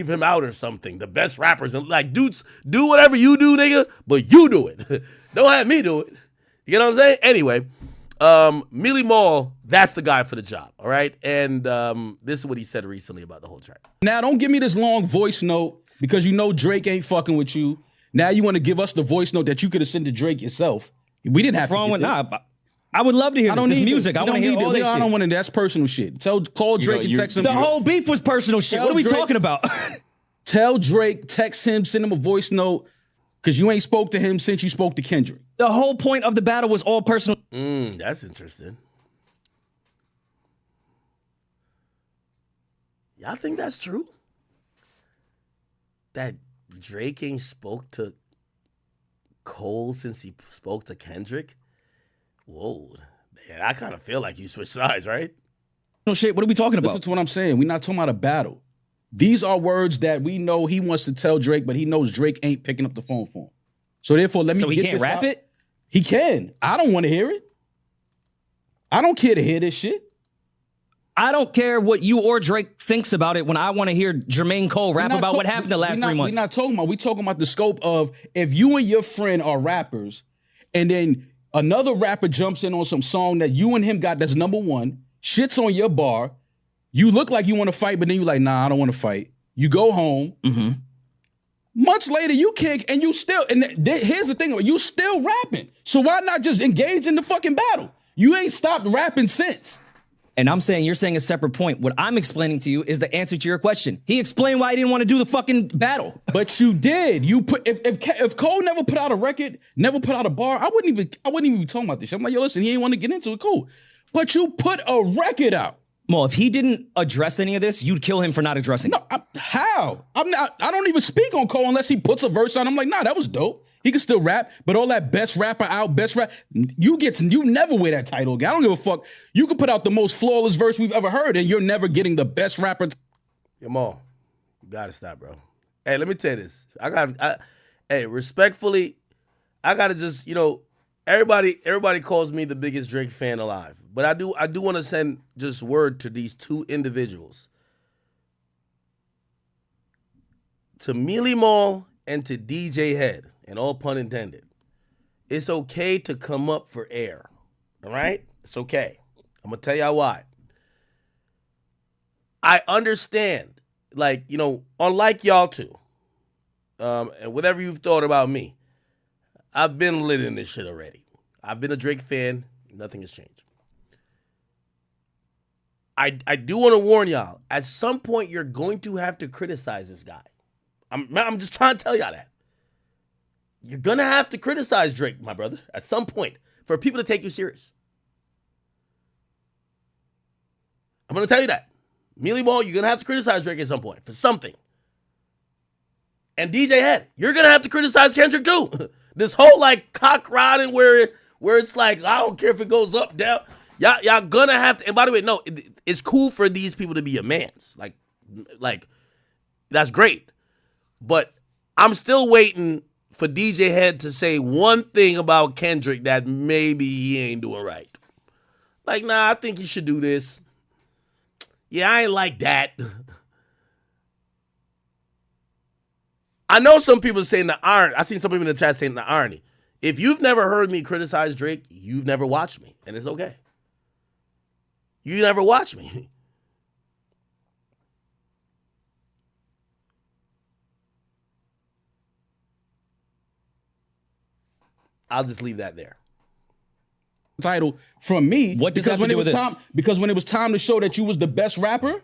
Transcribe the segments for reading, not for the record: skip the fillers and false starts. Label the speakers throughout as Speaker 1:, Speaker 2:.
Speaker 1: leave him out or something. The best rappers and like dudes do whatever you do, nigga, but you do it. Don't have me do it. You know what I'm saying? Anyway, Mealy Mall, that's the guy for the job. All right, and this is what he said recently about the whole track.
Speaker 2: Now, don't give me this long voice note because you know Drake ain't fucking with you. Now you want to give us the voice note that you could have sent to Drake yourself. We didn't have to.
Speaker 3: Wrong with I would love to hear this music. I want to hear all that shit.
Speaker 2: I don't want to. That's personal shit. Call Drake and text him.
Speaker 3: The whole beef was personal shit. What are we talking about?
Speaker 2: Tell Drake, text him, send him a voice note, because you ain't spoke to him since you spoke to Kendrick.
Speaker 3: The whole point of the battle was all personal.
Speaker 1: That's interesting. Y'all think that's true? That Drake ain't spoke to Cole since he spoke to Kendrick? Whoa. Man, I kind of feel like you switched sides, right?
Speaker 3: No shit. What are we talking about?
Speaker 2: Listen to what I'm saying. We're not talking about a battle. These are words that we know he wants to tell Drake, but he knows Drake ain't picking up the phone for him. So therefore, let me get this out. So he can't rap it? He can. I don't want to hear it. I don't care to hear this shit.
Speaker 3: I don't care what you or Drake thinks about it when I want to hear Jermaine Cole rap about what happened the last 3 months.
Speaker 2: We're not talking about. We're talking about the scope of if you and your friend are rappers and then another rapper jumps in on some song that you and him got that's number one, shits on your bar, you look like you want to fight, but then you like, nah, I don't want to fight. You go home. Mm-hmm. Months later, you can't, and you still, and here's the thing, you still rapping. So why not just engage in the fucking battle? You ain't stopped rapping since.
Speaker 3: And I'm saying, you're saying a separate point. What I'm explaining to you is the answer to your question. He explained why he didn't want to do the fucking battle.
Speaker 2: But you did. You put if Cole never put out a record, never put out a bar, I wouldn't even be talking about this shit. I'm like, yo, listen, he ain't want to get into it, cool. But you put a record out.
Speaker 3: Well, if he didn't address any of this, you'd kill him for not addressing it.
Speaker 2: How? I don't even speak on Cole unless he puts a verse on. I'm like, nah, that was dope. He can still rap, but all that best rapper out, you never wear that title again. I don't give a fuck. You could put out the most flawless verse we've ever heard, and you're never getting the best rapper.
Speaker 1: Jamal, you gotta stop, bro. Hey, let me tell you this. Hey, respectfully, I gotta just, everybody calls me the biggest Drake fan alive, but I do want to send just word to these two individuals, to Mealy Mall and to DJ Head, and all pun intended. It's okay to come up for air, all right? It's okay. I'm gonna tell y'all why. I understand, unlike y'all two, and whatever you've thought about me, I've been lit in this shit already. I've been a Drake fan. Nothing has changed. I do want to warn y'all, at some point you're going to have to criticize this guy. I'm just trying to tell y'all that. You're going to have to criticize Drake, my brother, at some point for people to take you serious. I'm going to tell you that. Mealy Mall, you're going to have to criticize Drake at some point for something. And DJ Head, you're going to have to criticize Kendrick too. This whole cock riding where it's like, I don't care if it goes up, down. Y'all going to have to, and by the way, no, it's cool for these people to be your mans. Like that's great. But I'm still waiting for DJ Head to say one thing about Kendrick that maybe he ain't doing right. Nah, I think he should do this. Yeah, I ain't like that. I know some people saying the irony. I seen some people in the chat saying the irony. If you've never heard me criticize Drake, you've never watched me, and it's okay. You never watched me. I'll just leave that there.
Speaker 2: Title from me.
Speaker 3: What does that have to do with this?
Speaker 2: Because when it was time to show that you was the best rapper,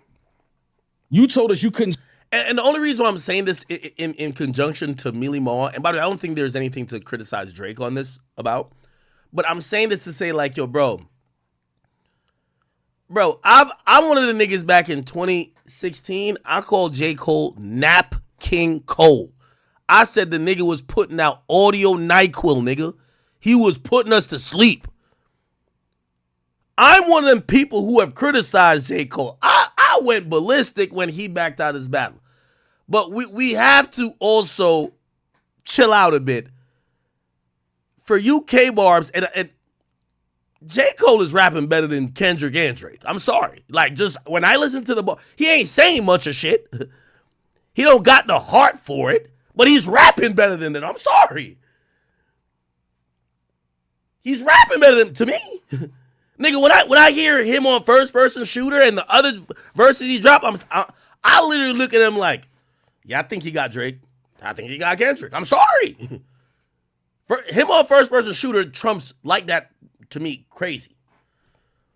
Speaker 2: you told us you couldn't.
Speaker 1: And the only reason why I'm saying this in conjunction to Mealy Mall, and by the way, I don't think there's anything to criticize Drake on this about, but I'm saying this to say yo, bro, I'm one of the niggas back in 2016. I called J. Cole Nap King Cole. I said the nigga was putting out audio NyQuil, nigga. He was putting us to sleep. I'm one of them people who have criticized J. Cole. I went ballistic when he backed out his battle. But we have to also chill out a bit. For you K-Barbs, and J. Cole is rapping better than Kendrick and Drake. I'm sorry. Just when I listen to the he ain't saying much of shit. He don't got the heart for it, but he's rapping better than them. I'm sorry. He's rapping better than to me. Nigga, when I hear him on first person shooter and the other verses he drop, I literally look at him like, yeah, I think he got Drake. I think he got Kendrick. I'm sorry. For him on first person shooter trumps like that to me crazy.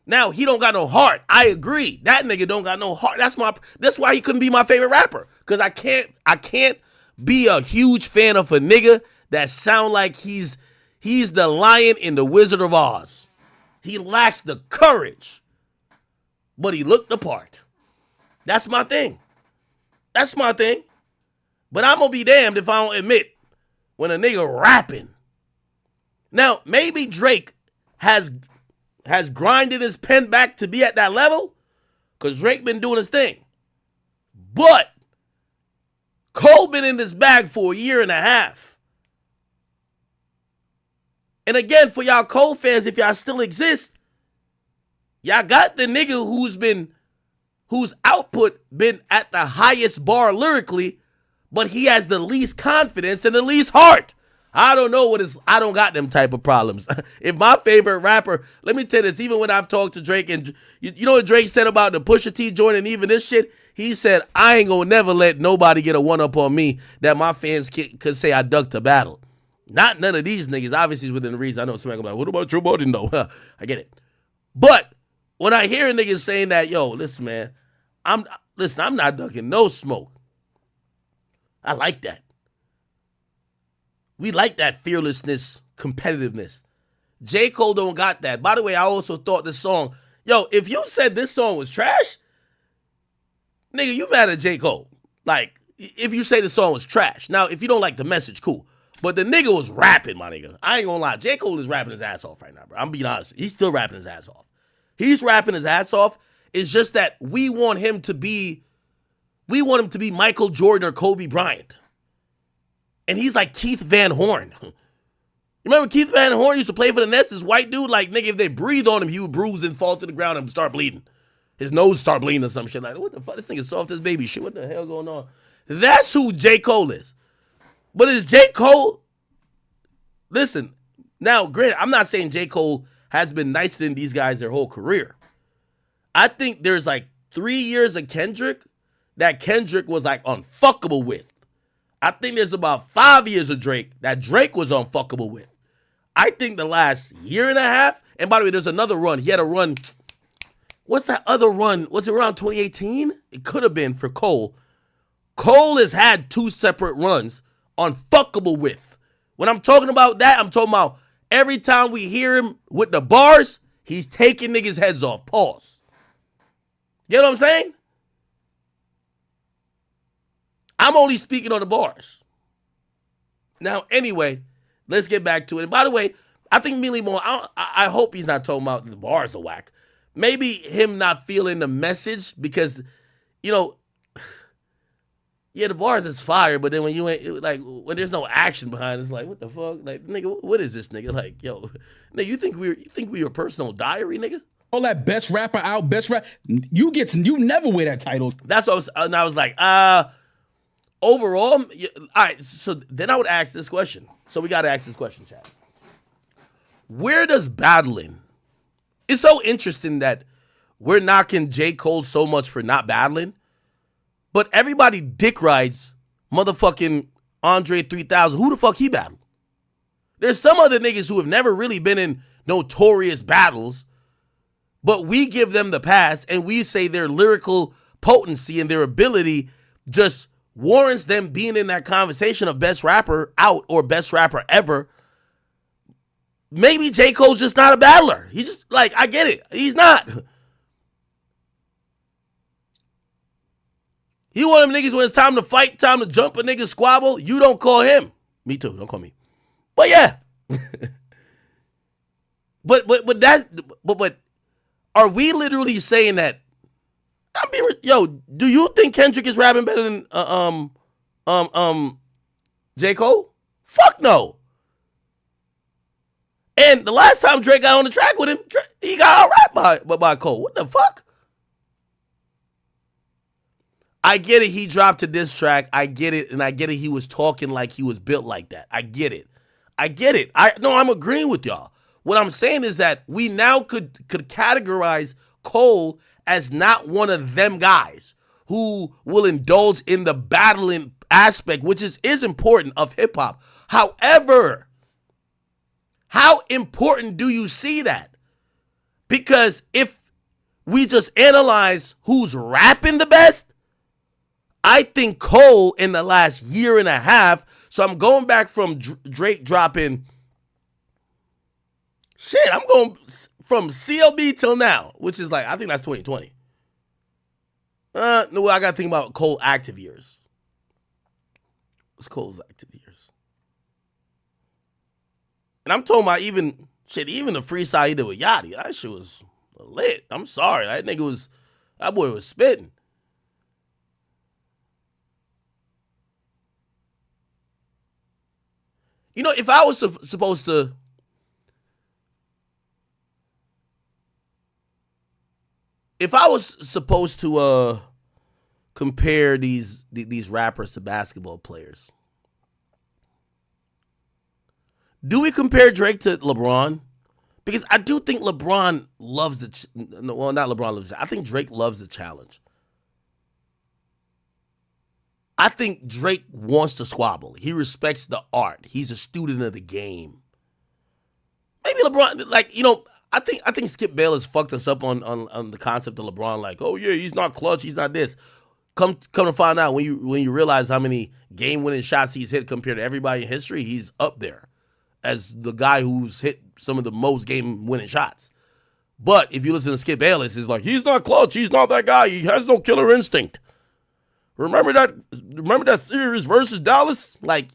Speaker 1: Now he don't got no heart. I agree. That nigga don't got no heart. That's why he couldn't be my favorite rapper. Cause I can't be a huge fan of a nigga that sound like he's the lion in the Wizard of Oz. He lacks the courage, but he looked the part. That's my thing. That's my thing. But I'm gonna be damned if I don't admit when a nigga rapping. Now, maybe Drake has grinded his pen back to be at that level, because Drake been doing his thing. But Cole been in this bag for a year and a half. And again, for y'all Cole fans, if y'all still exist, y'all got the nigga whose output been at the highest bar lyrically, but he has the least confidence and the least heart. I don't know I don't got them type of problems. If my favorite rapper, let me tell you this, even when I've talked to Drake, and you know what Drake said about the Pusha T joint and even this shit? He said, I ain't gonna never let nobody get a one-up on me that my fans could say I ducked a battle. Not none of these niggas, obviously within the reason. I know somebody gonna be like, what about Joe Budden though? I get it. But when I hear niggas saying that, yo, listen, man, I'm not ducking no smoke. I like that. We like that fearlessness, competitiveness. J. Cole don't got that. By the way, I also thought this song, yo, if you said this song was trash, nigga, you mad at J. Cole. Like, if you say the song was trash. Now, if you don't like the message, cool. But the nigga was rapping, my nigga. I ain't gonna lie. J. Cole is rapping his ass off right now, bro. I'm being honest. He's still rapping his ass off. He's rapping his ass off. It's just that we want him to be Michael Jordan or Kobe Bryant. And he's like Keith Van Horn. You remember Keith Van Horn used to play for the Nets? This white dude, like, nigga, if they breathe on him, he would bruise and fall to the ground and start bleeding. His nose start bleeding or some shit like that. What the fuck? This nigga soft as baby shit. What the hell going on? That's who J. Cole is. But is J. Cole... Listen, now, granted, I'm not saying J. Cole has been nicer than these guys their whole career. I think there's like 3 years of Kendrick that Kendrick was like unfuckable with. I think there's about 5 years of Drake that Drake was unfuckable with. I think the last year and a half, and by the way, there's another run. He had a run. What's that other run? Was it around 2018? It could have been for Cole. Cole has had 2 separate runs unfuckable with. When I'm talking about that, I'm talking about every time we hear him with the bars, he's taking niggas' heads off. Pause. You know what I'm saying? I'm only speaking on the bars. Now, anyway, let's get back to it. And by the way, I think Millie Moore, I hope he's not talking about the bars are whack. Maybe him not feeling the message because, you know, yeah, the bars is fire, but then when you ain't, like, when there's no action behind it, it's like, what the fuck? Like, nigga, what is this, nigga? Like, yo, nigga, you think we a personal diary, nigga?
Speaker 2: All that best rapper out, you never wear that title.
Speaker 1: That's what I was like, overall, all right, so then I would ask this question. So we got to ask this question, chat. Where does battling... It's so interesting that we're knocking J. Cole so much for not battling, but everybody dick rides motherfucking Andre 3000. Who the fuck he battled? There's some other niggas who have never really been in notorious battles, but we give them the pass and we say their lyrical potency and their ability just warrants them being in that conversation of best rapper out or best rapper ever. Maybe J. Cole's just not a battler. He's just, like, I get it. He's not. He one of them niggas when it's time to fight, time to jump a nigga squabble, you don't call him. Me too, don't call me. But yeah. But are we literally saying that, do you think Kendrick is rapping better than J. Cole? Fuck no. And the last time Drake got on the track with him, he got out rapped by Cole. What the fuck? I get it. He dropped to this track. I get it. And I get it. He was talking like he was built like that. I get it. I'm agreeing with y'all. What I'm saying is that we now could categorize Cole as not one of them guys who will indulge in the battling aspect, which is important of hip hop. However, how important do you see that? Because if we just analyze who's rapping the best, I think Cole in the last year and a half, so I'm going back from Drake dropping, I'm going from CLB till now, which is like, I think that's 2020. No, I got to think about Cole active years. What's Cole's active years? And I'm talking about even the freestyle he did with Yachty. That shit was lit. I'm sorry. That boy was spitting. You know, if I was supposed to compare these rappers to basketball players, do we compare Drake to LeBron? Because I do think LeBron loves I think Drake loves the challenge. I think Drake wants to squabble. He respects the art. He's a student of the game. Maybe LeBron, I think Skip Bayless fucked us up on the concept of LeBron. Like, oh yeah, he's not clutch. He's not this. Come to find out when you realize how many game-winning shots he's hit compared to everybody in history, he's up there as the guy who's hit some of the most game-winning shots. But if you listen to Skip Bayless, it's like, he's not clutch. He's not that guy. He has no killer instinct. Remember that series versus Dallas? But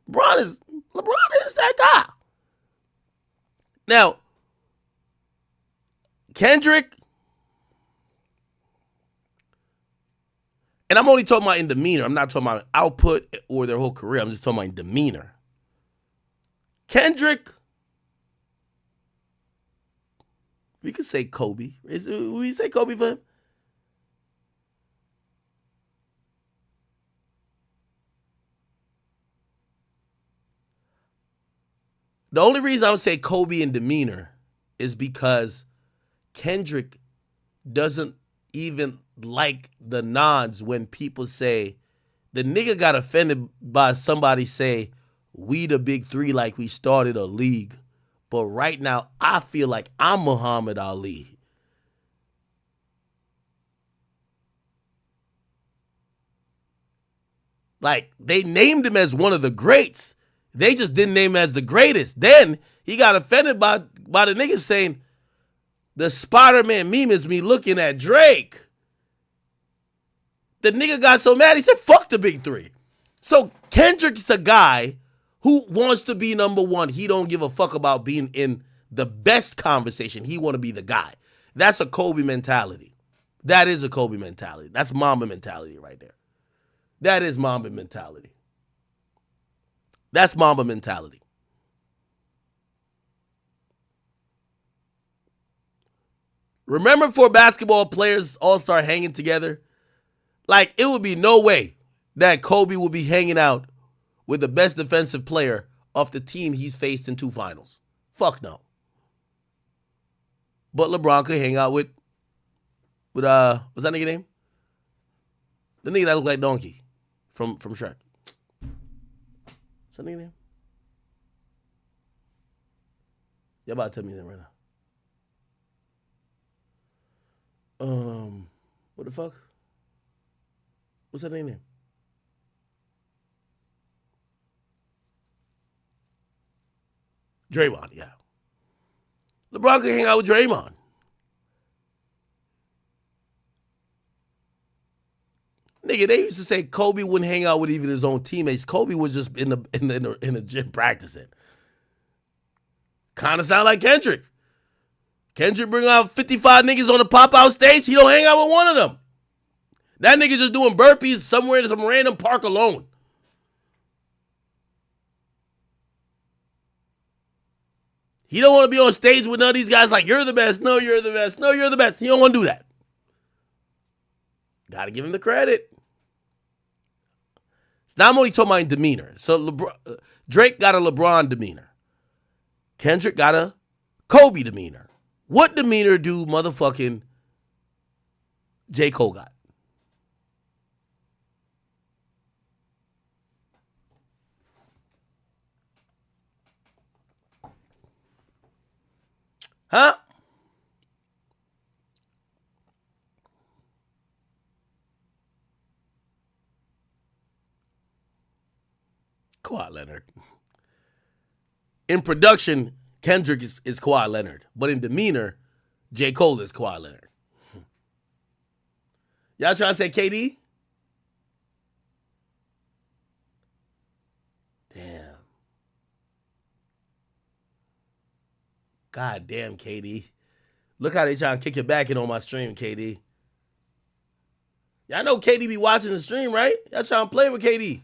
Speaker 1: LeBron is that guy. Now, Kendrick, and I'm only talking about in demeanor. I'm not talking about output or their whole career. I'm just talking about in demeanor. Kendrick, we could say Kobe. We say Kobe for him? The only reason I would say Kobe in demeanor is because Kendrick doesn't even like the nods when people say, the nigga got offended by somebody say, we the big three like we started a league. But right now, I feel like I'm Muhammad Ali. Like, they named him as one of the greats. They just didn't name him as the greatest. Then he got offended by the niggas saying, the Spider-Man meme is me looking at Drake. The nigga got so mad, he said, fuck the big three. So Kendrick's a guy who wants to be number one. He don't give a fuck about being in the best conversation. He want to be the guy. That's a Kobe mentality. That is a Kobe mentality. That's Mamba mentality right there. That is Mamba mentality. That's Mamba mentality. Remember, for basketball players all start hanging together? Like, it would be no way that Kobe would be hanging out with the best defensive player of the team he's faced in 2 finals. Fuck no. But LeBron could hang out with what's that nigga name? The nigga that looked like Donkey from Shrek. What's that nigga name? Y'all about to tell me that right now. What the fuck? What's that name? Draymond, yeah. LeBron could hang out with Draymond. Nigga, they used to say Kobe wouldn't hang out with even his own teammates. Kobe was just in the gym practicing. Kind of sound like Kendrick. Kendrick bring out 55 niggas on the pop-out stage. He don't hang out with one of them. That nigga just doing burpees somewhere in some random park alone. He don't want to be on stage with none of these guys like, you're the best. No, you're the best. No, you're the best. He don't want to do that. Gotta give him the credit. It's not only talking about in demeanor. So Drake got a LeBron demeanor. Kendrick got a Kobe demeanor. What demeanor do motherfucking J. Cole got? Huh? Kawhi Leonard. In production, Kendrick is Kawhi Leonard. But in demeanor, J. Cole is Kawhi Leonard. Y'all trying to say KD? Damn. God damn, KD. Look how they trying to kick it back in on my stream, KD. Y'all know KD be watching the stream, right? Y'all trying to play with KD.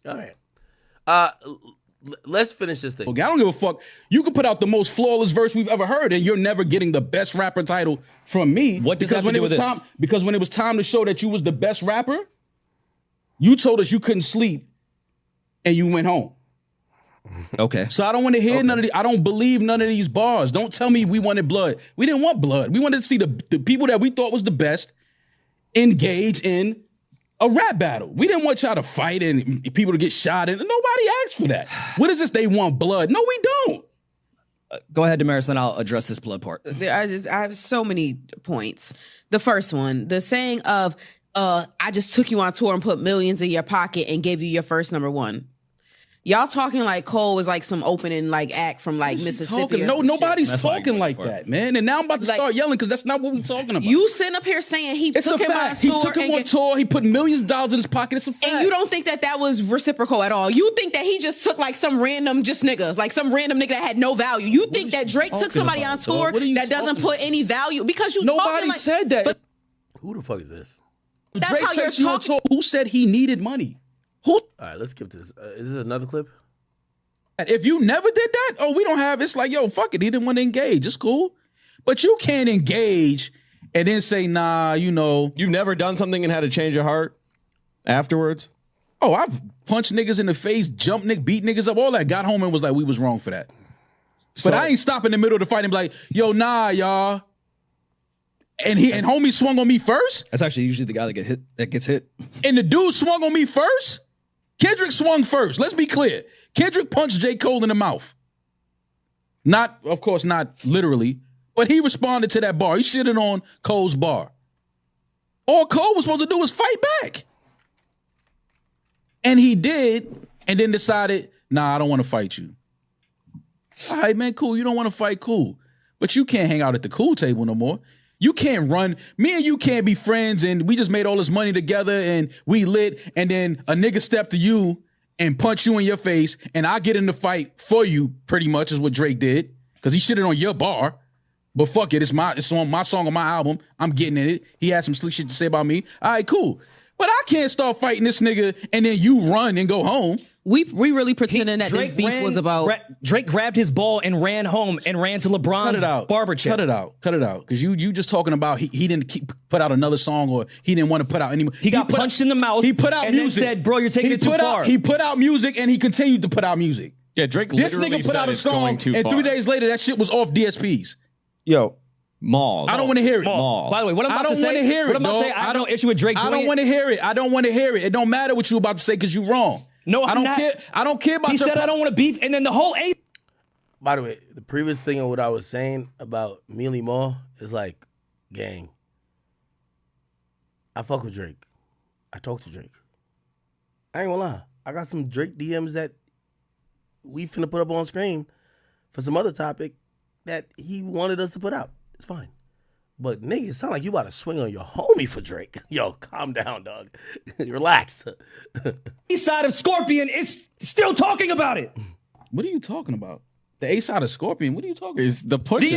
Speaker 1: All right. Let's finish this thing.
Speaker 2: Okay, I don't give a fuck. You could put out the most flawless verse we've ever heard, and you're never getting the best rapper title from me.
Speaker 3: What does that have to do with this?
Speaker 2: Because when it was time to show that you was the best rapper, you told us you couldn't sleep, and you went home.
Speaker 3: Okay.
Speaker 2: So I don't want to hear none of the. I don't believe none of these bars. Don't tell me we wanted blood. We didn't want blood. We wanted to see the people that we thought was the best engage in a rap battle. We didn't want y'all to fight and people to get shot, and nobody asked for that. What is this? They want blood? No, we don't.
Speaker 3: Go ahead, Damaris, and I'll address this blood part.
Speaker 4: I have so many points. The first one, the saying of, I just took you on tour and put millions in your pocket and gave you your first number one. Y'all talking like Cole was like some opening like act from like Mississippi.
Speaker 2: No, nobody's talking like that, man. And now I'm about to start yelling because that's not what we're talking about.
Speaker 4: You sitting up here saying he
Speaker 2: it's
Speaker 4: took
Speaker 2: a
Speaker 4: him
Speaker 2: fact.
Speaker 4: on
Speaker 2: He
Speaker 4: tour.
Speaker 2: took him on tour. He put millions of dollars in his pocket. It's a fact.
Speaker 4: And you don't think that was reciprocal at all. You think that he just took like some random just niggas, like some random nigga that had no value. You think that Drake took somebody on tour that doesn't put any value because you
Speaker 2: nobody said that.
Speaker 4: But
Speaker 1: who the fuck is this?
Speaker 4: That's
Speaker 2: Drake
Speaker 4: how you're
Speaker 2: takes you on
Speaker 4: talking.
Speaker 2: tour. Who said he needed money? Who?
Speaker 1: All right, let's skip this. Is this another clip?
Speaker 2: If you never did that, we don't have. It's like, yo, fuck it. He didn't want to engage. It's cool, but you can't engage and then say, nah, you know.
Speaker 5: You've never done something and had to change your heart afterwards?
Speaker 2: Oh, I've punched niggas in the face, jumped beat niggas up, all that. Got home and was like, we was wrong for that. But I ain't stop in the middle of the fight and be like, yo, nah, y'all. And homie swung on me first.
Speaker 3: That's actually usually the guy that gets hit.
Speaker 2: And the dude swung on me first. Kendrick swung first. Let's be clear. Kendrick punched J. Cole in the mouth. Not, of course, not literally, but he responded to that bar. He shitted on Cole's bar. All Cole was supposed to do was fight back. And he did, and then decided, nah, I don't want to fight you. All right, man, cool. You don't want to fight, cool. But you can't hang out at the cool table no more. You can't run. Me and you can't be friends, and we just made all this money together, and we lit, and then a nigga stepped to you and punch you in your face, and I get in the fight for you, pretty much is what Drake did, because he shitted on your bar. But fuck it, it's on my song on my album. I'm getting in it. He had some slick shit to say about me. All right, cool. But I can't start fighting this nigga and then you run and go home.
Speaker 4: We really pretending that this beef was about
Speaker 3: Drake grabbed his ball and ran home and ran to LeBron's barber chair.
Speaker 2: Cut it out. Because you just talking about he didn't put out another song or he didn't want to put out any more.
Speaker 3: He got punched in the mouth.
Speaker 2: He put out
Speaker 3: and
Speaker 2: music.
Speaker 3: Then said, bro, you're taking it too far.
Speaker 2: He put out music and he continued to put out music.
Speaker 5: Yeah, Drake
Speaker 2: This
Speaker 5: literally
Speaker 2: nigga put out a song and 3 days later that shit was off DSPs.
Speaker 3: Yo.
Speaker 5: Maul.
Speaker 2: I don't want to hear it.
Speaker 3: Maul. By the way, what I'm about to say,
Speaker 2: I
Speaker 3: don't issue with Drake.
Speaker 2: I don't want to hear it. I don't want to hear it. It don't matter what you about to say because you're wrong.
Speaker 3: No,
Speaker 2: I don't care. I don't care about.
Speaker 3: He said I don't want to beef, and then the whole A.
Speaker 1: By the way, the previous thing of what I was saying about Mealy Mall is like, gang. I fuck with Drake. I talk to Drake. I ain't gonna lie. I got some Drake DMs that we finna put up on screen for some other topic that he wanted us to put out. It's fine. But nigga, it sound like you about to swing on your homie for Drake. Yo, calm down, dog. Relax.
Speaker 3: East side of Scorpion is still talking about it.
Speaker 2: What are you talking about? The A side of Scorpion. What are you talking
Speaker 5: Is
Speaker 2: about?
Speaker 5: the push
Speaker 4: the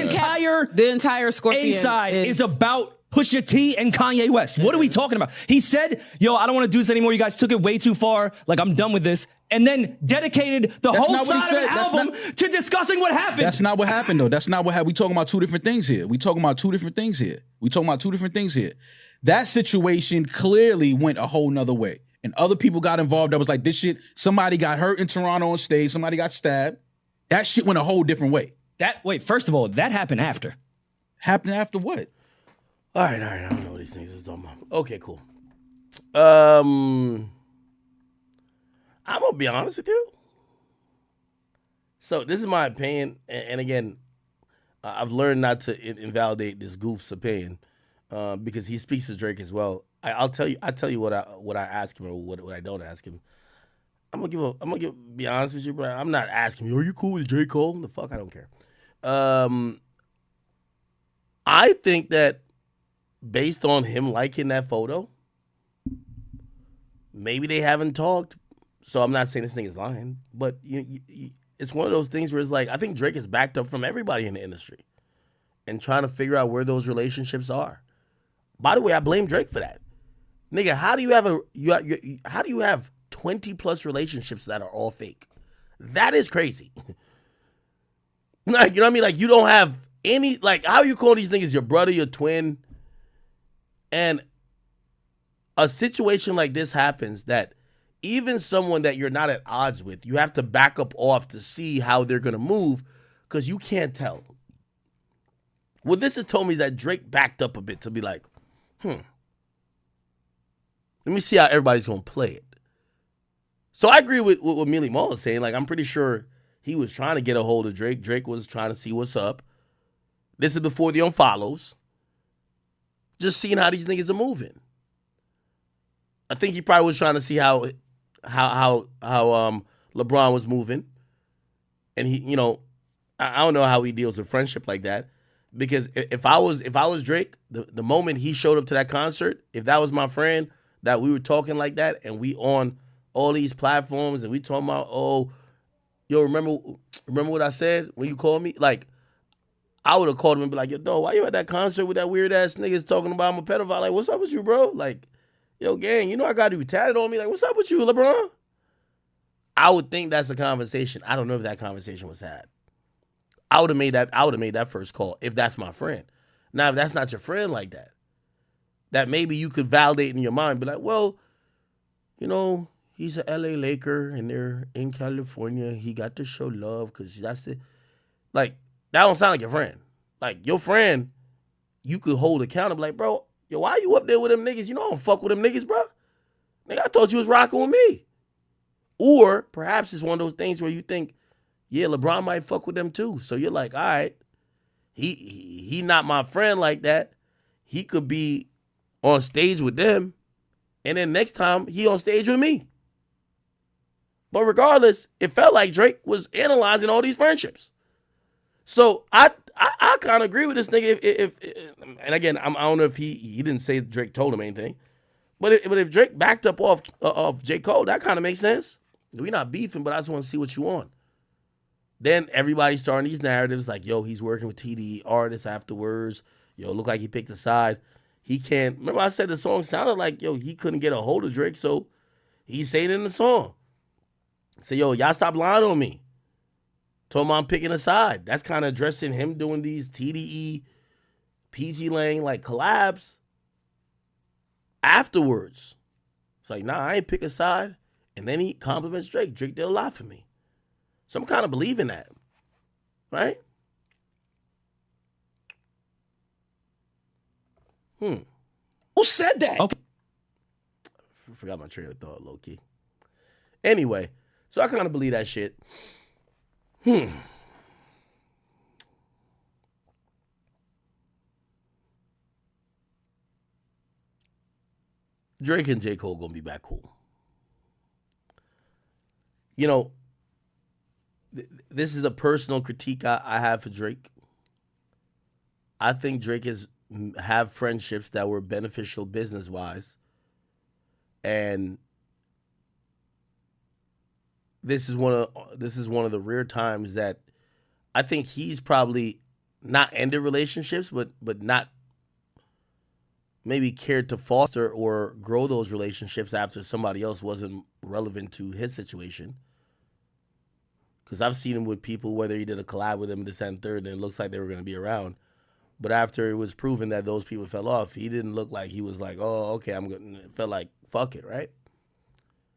Speaker 4: entire Scorpion
Speaker 3: A side is about Pusha T and Kanye West. What are we talking about? He said, yo, I don't want to do this anymore. You guys took it way too far. Like, I'm done with this. and then dedicated the
Speaker 2: That's
Speaker 3: whole
Speaker 2: not what he
Speaker 3: side of an
Speaker 2: said. That's
Speaker 3: album to discussing what happened.
Speaker 2: That's not what happened, though. That's not what happened. We talking about two different things here. That situation clearly went a whole nother way. And other people got involved that was like, this shit, somebody got hurt in Toronto on stage, somebody got stabbed. That shit went a whole different way.
Speaker 3: First of all, that happened after.
Speaker 2: Happened after what?
Speaker 1: All right. I don't know what these things is talking about. Okay, cool. I'm gonna be honest with you. So this is my opinion, and again, I've learned not to invalidate this goof's opinion because he speaks to Drake as well. I'll tell you what I ask him or what I don't ask him. Be honest with you, bro. I'm not asking you, are you cool with J. Cole? The fuck, I don't care. I think that based on him liking that photo, maybe they haven't talked. So I'm not saying this thing is lying, but it's one of those things where it's like, I think Drake is backed up from everybody in the industry and trying to figure out where those relationships are. By the way, I blame Drake for that. Nigga, how do you have 20 plus relationships that are all fake? That is crazy. Like, you know what I mean? Like, you don't have any, like, how you call these niggas your brother, your twin? And a situation like this happens that even someone that you're not at odds with, you have to back up off to see how they're going to move because you can't tell. What this has told me is that Drake backed up a bit to be like, let me see how everybody's going to play it. So I agree with what Mealy Mall was saying. Like, I'm pretty sure he was trying to get a hold of Drake. Drake was trying to see what's up. This is before the unfollows. Just seeing how these niggas are moving. I think he probably was trying to see how LeBron was moving. And he, you know, I don't know how he deals with friendship like that. Because if I was Drake, the moment he showed up to that concert, if that was my friend, that we were talking like that, and we on all these platforms, and we talking about, oh, yo, remember what I said when you called me? Like, I would have called him and be like, yo, dog, why you at that concert with that weird ass niggas talking about I'm a pedophile? Like, what's up with you, bro? Like, yo, gang, you know I got you tatted on me. Like, what's up with you, LeBron? I would think that's a conversation. I don't know if that conversation was had. I would have made that first call if that's my friend. Now, if that's not your friend like that maybe you could validate in your mind, be like, well, you know, he's a LA Laker and they're in California. He got to show love because that's it. Like, that don't sound like your friend. Like, your friend, you could hold accountable. Like, bro, yo, why you up there with them niggas? You know I don't fuck with them niggas, bro. Nigga, I thought you was rocking with me. Or perhaps it's one of those things where you think, yeah, LeBron might fuck with them too. So you're like, all right, he not my friend like that. He could be on stage with them, and then next time he on stage with me. But regardless, it felt like Drake was analyzing all these friendships. So I kind of agree with this nigga. If and again, I don't know if he didn't say Drake told him anything, but if Drake backed up off J. Cole, that kind of makes sense. We not beefing, but I just want to see what you on. Then everybody's starting these narratives like, yo, he's working with TDE artists afterwards. Yo, look like he picked a side. He can't. Remember I said the song sounded like, yo, he couldn't get a hold of Drake, so he's saying it in the song. Say, yo, y'all stop lying on me. Told him I'm picking a side. That's kind of addressing him doing these TDE, PG Lang like collabs afterwards. It's like, nah, I ain't pick a side. And then he compliments Drake. Drake did a lot for me. So I'm kind of believing that. Right?
Speaker 3: Who said that? Okay.
Speaker 1: I forgot my train of thought, low key. Anyway, so I kind of believe that shit. Drake and J. Cole gonna be back cool. You know, this is a personal critique I have for Drake. I think Drake have friendships that were beneficial business-wise. And this is one of the rare times that I think he's probably not ended relationships, but not maybe cared to foster or grow those relationships after somebody else wasn't relevant to his situation. Because I've seen him with people, whether he did a collab with them, this and third, and it looks like they were going to be around. But after it was proven that those people fell off, he didn't look like he was like, oh, okay, I'm good. It felt like, fuck it, right?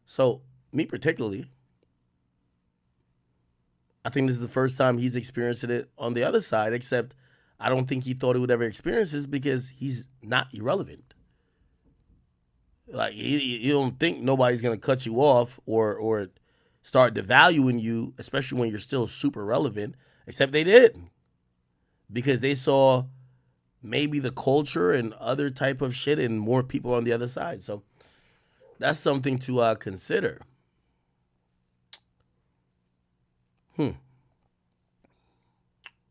Speaker 1: So, me particularly, I think this is the first time he's experiencing it on the other side, except I don't think he thought he would ever experience this because he's not irrelevant. Like, you don't think nobody's going to cut you off or start devaluing you, especially when you're still super relevant, except they did. Because they saw maybe the culture and other type of shit and more people on the other side. So that's something to consider.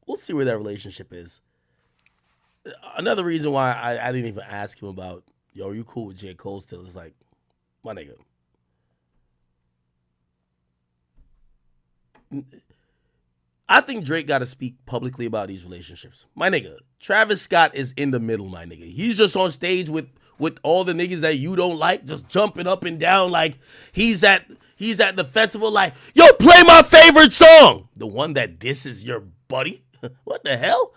Speaker 1: We'll see where that relationship is. Another reason why I didn't even ask him about, yo, are you cool with J. Cole still? Is like, my nigga. I think Drake got to speak publicly about these relationships. My nigga, Travis Scott is in the middle, my nigga. He's just on stage with all the niggas that you don't like, just jumping up and down like he's at the festival like, yo, play my favorite song. The one that disses your buddy? What the hell?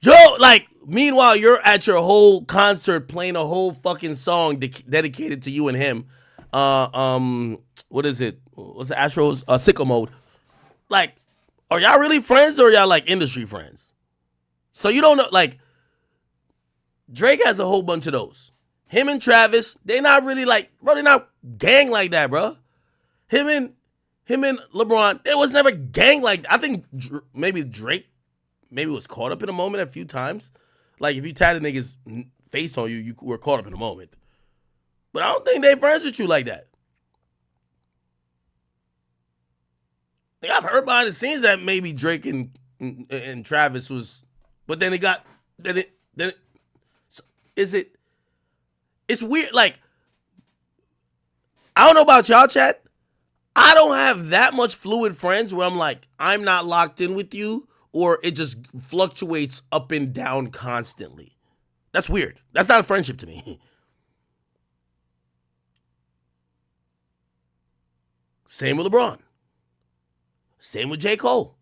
Speaker 1: Yo, like, meanwhile, you're at your whole concert playing a whole fucking song dedicated to you and him. What is it? What's the Astros? Sicko Mode. Like, are y'all really friends or y'all like industry friends? So you don't know, like, Drake has a whole bunch of those. Him and Travis, they not really like, bro, they're not gang like that, bro. Him and LeBron, it was never gang like that. I think maybe Drake was caught up in a moment a few times. Like, if you tatted a nigga's face on you, you were caught up in a moment. But I don't think they friends with you like that. Like, I've heard behind the scenes that maybe Drake and Travis was, but then it's weird. Like, I don't know about y'all, chat. I don't have that much fluid friends where I'm like, I'm not locked in with you, or it just fluctuates up and down constantly. That's weird. That's not a friendship to me. Same with LeBron. Same with J. Cole.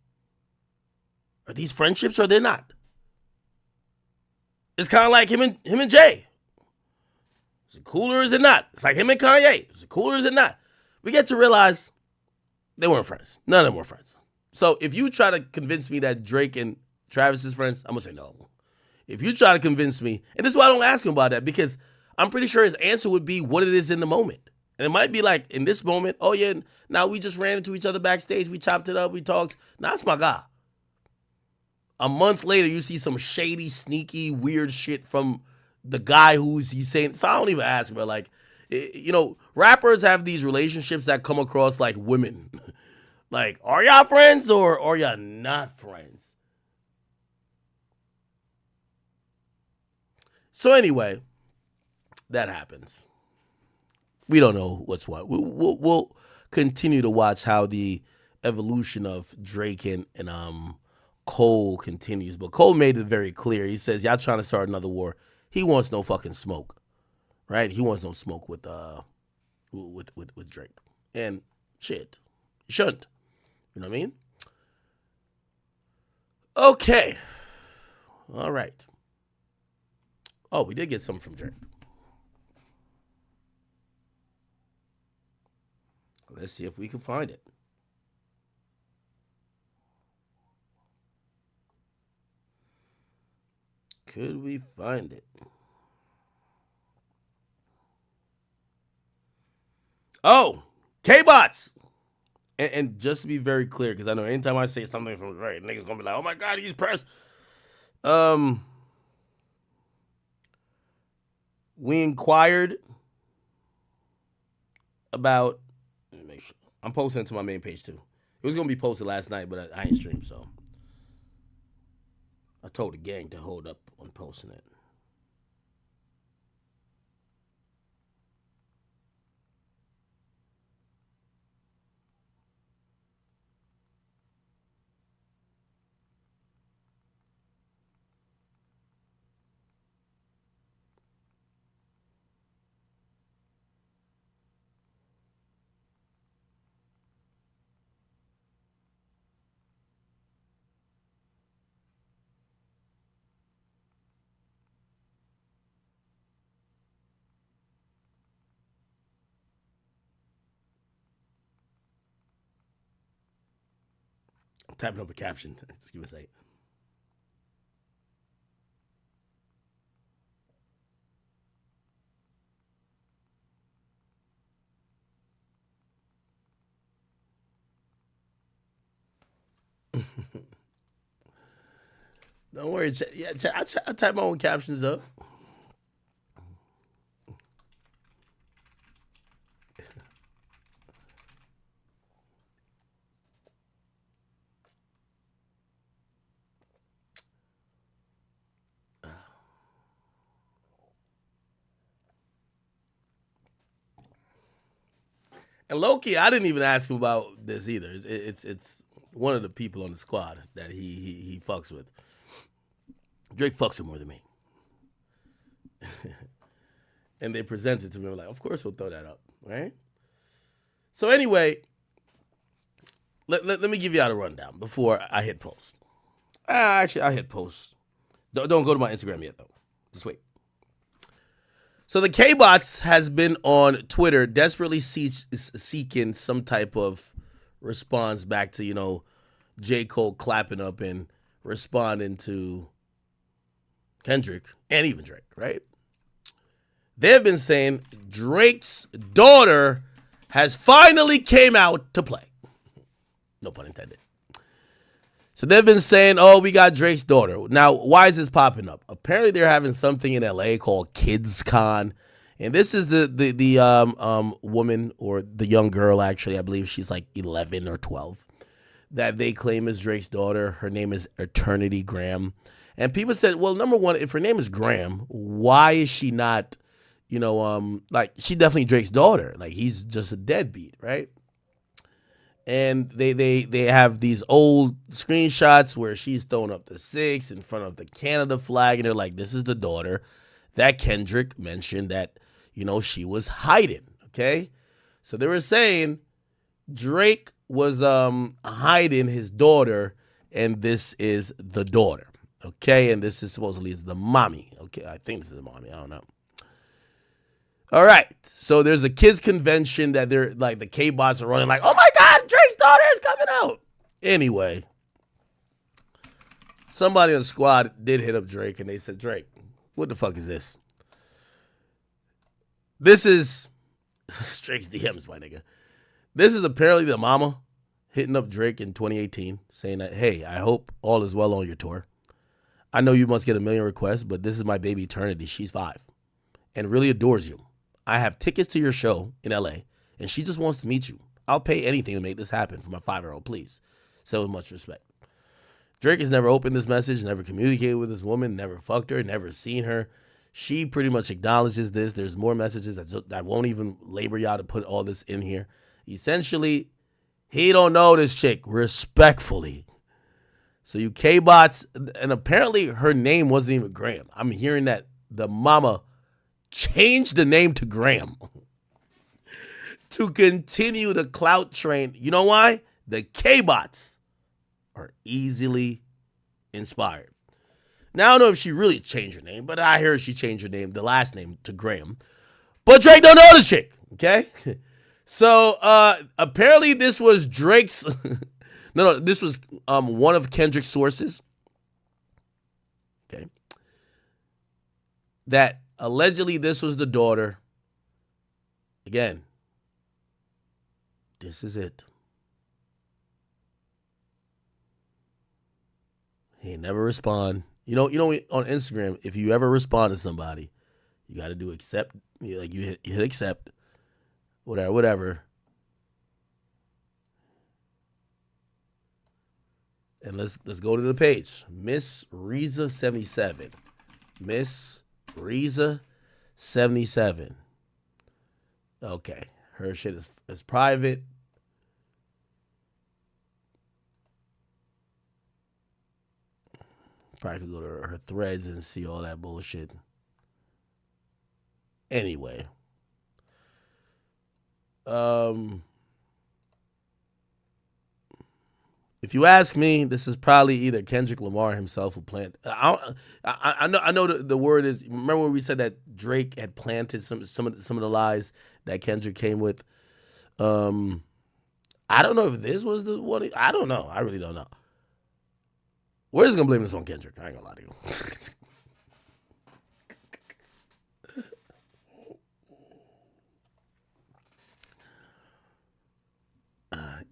Speaker 1: Are these friendships or they're not? It's kind of like him and Jay. Is it cooler or is it not? It's like him and Kanye. Is it cooler or is it not? We get to realize they weren't friends. None of them were friends. So if you try to convince me that Drake and Travis is friends, I'm going to say no. If you try to convince me, and this is why I don't ask him about that, because I'm pretty sure his answer would be what it is in the moment. And it might be like, in this moment, oh yeah, now we just ran into each other backstage, we chopped it up, we talked. Now that's my guy. A month later, you see some shady, sneaky, weird shit from the guy he's saying. So I don't even ask, but like, you know, rappers have these relationships that come across like women. Like, are y'all friends or are y'all not friends? So anyway, that happens. We don't know what's what. We'll continue to watch how the evolution of Drake and Cole continues. But Cole made it very clear. He says, y'all trying to start another war. He wants no fucking smoke. Right? He wants no smoke with Drake. And shit. He shouldn't. You know what I mean? Okay. All right. Oh, we did get something from Drake. Let's see if we can find it. Could we find it? Oh, K-Bots. And just to be very clear, because I know anytime I say something from Drake, niggas gonna be like, oh my God, he's pressed. We inquired about, let me make sure. I'm posting it to my main page too. It was gonna be posted last night, but I ain't streamed, so I told the gang to hold up on posting it. Typing up a caption. Just give me a second. Don't worry. I type my own captions up. And low-key, I didn't even ask him about this either. It's one of the people on the squad that he fucks with. Drake fucks with more than me. And they presented to me. I'm like, of course we'll throw that up, right? So anyway, let me give you out a rundown before I hit post. Actually, I hit post. Don't go to my Instagram yet, though. Just wait. So the K-Bots has been on Twitter desperately seeking some type of response back to, J. Cole clapping up and responding to Kendrick and even Drake, right? They've been saying Drake's daughter has finally came out to play. No pun intended. So they've been saying, oh, we got Drake's daughter. Now, why is this popping up? Apparently, they're having something in LA called Kids Con. And this is the woman, or the young girl, actually. I believe she's like 11 or 12, that they claim is Drake's daughter. Her name is Eternity Graham. And people said, well, number one, if her name is Graham, why is she not, like, she definitely Drake's daughter. Like, he's just a deadbeat, right? And they have these old screenshots where she's throwing up the 6 in front of the Canada flag, and they're like, this is the daughter that Kendrick mentioned that, she was hiding, okay? So they were saying Drake was hiding his daughter, and this is the daughter, okay? And this is supposedly is the mommy, okay? I think this is the mommy, I don't know. All right, so there's a kids convention that they're like, the K-Bots are running like, oh my God, Drake's daughter is coming out. Anyway, somebody on the squad did hit up Drake, and they said, Drake, what the fuck is this? This is Drake's DMs, my nigga. This is apparently the mama hitting up Drake in 2018, saying that, hey, I hope all is well on your tour. I know you must get a million requests, but this is my baby Eternity. She's 5 and really adores you. I have tickets to your show in LA, and she just wants to meet you. I'll pay anything to make this happen for my 5-year-old, please. So with much respect. Drake has never opened this message, never communicated with this woman, never fucked her, never seen her. She pretty much acknowledges this. There's more messages that won't even labor y'all to put all this in here. Essentially, he don't know this chick, respectfully. So you K-Bots, and apparently her name wasn't even Graham. I'm hearing that the mama changed the name to Graham to continue the clout train. You know why? The K-Bots are easily inspired. Now, I don't know if she really changed her name, but I heard she changed her name, the last name, to Graham. But Drake don't know this chick, okay? So, apparently this was Drake's... no, this was one of Kendrick's sources, okay? That allegedly this was the daughter. Again, this is it. He never respond. You know, on Instagram, if you ever respond to somebody, you got to do accept. Like you hit accept, whatever. And let's go to the page. Miss Reza 77. Miss Reza 77. Okay, her shit is private. Probably could go to her threads and see all that bullshit. Anyway. If you ask me, this is probably either Kendrick Lamar himself who planted. I know the word is. Remember when we said that Drake had planted some of the lies that Kendrick came with. I don't know if this was the one. I don't know. I really don't know. We're just gonna blame this on Kendrick. I ain't gonna lie to you.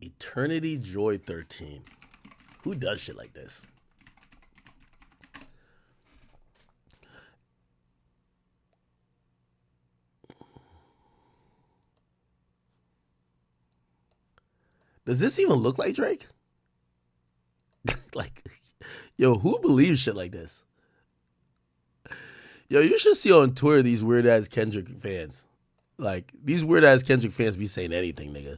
Speaker 1: Eternity Joy 13. Who does shit like this? Does this even look like Drake? Like, yo, who believes shit like this? Yo, you should see on Twitter these weird ass Kendrick fans. Like, these weird ass Kendrick fans be saying anything, nigga.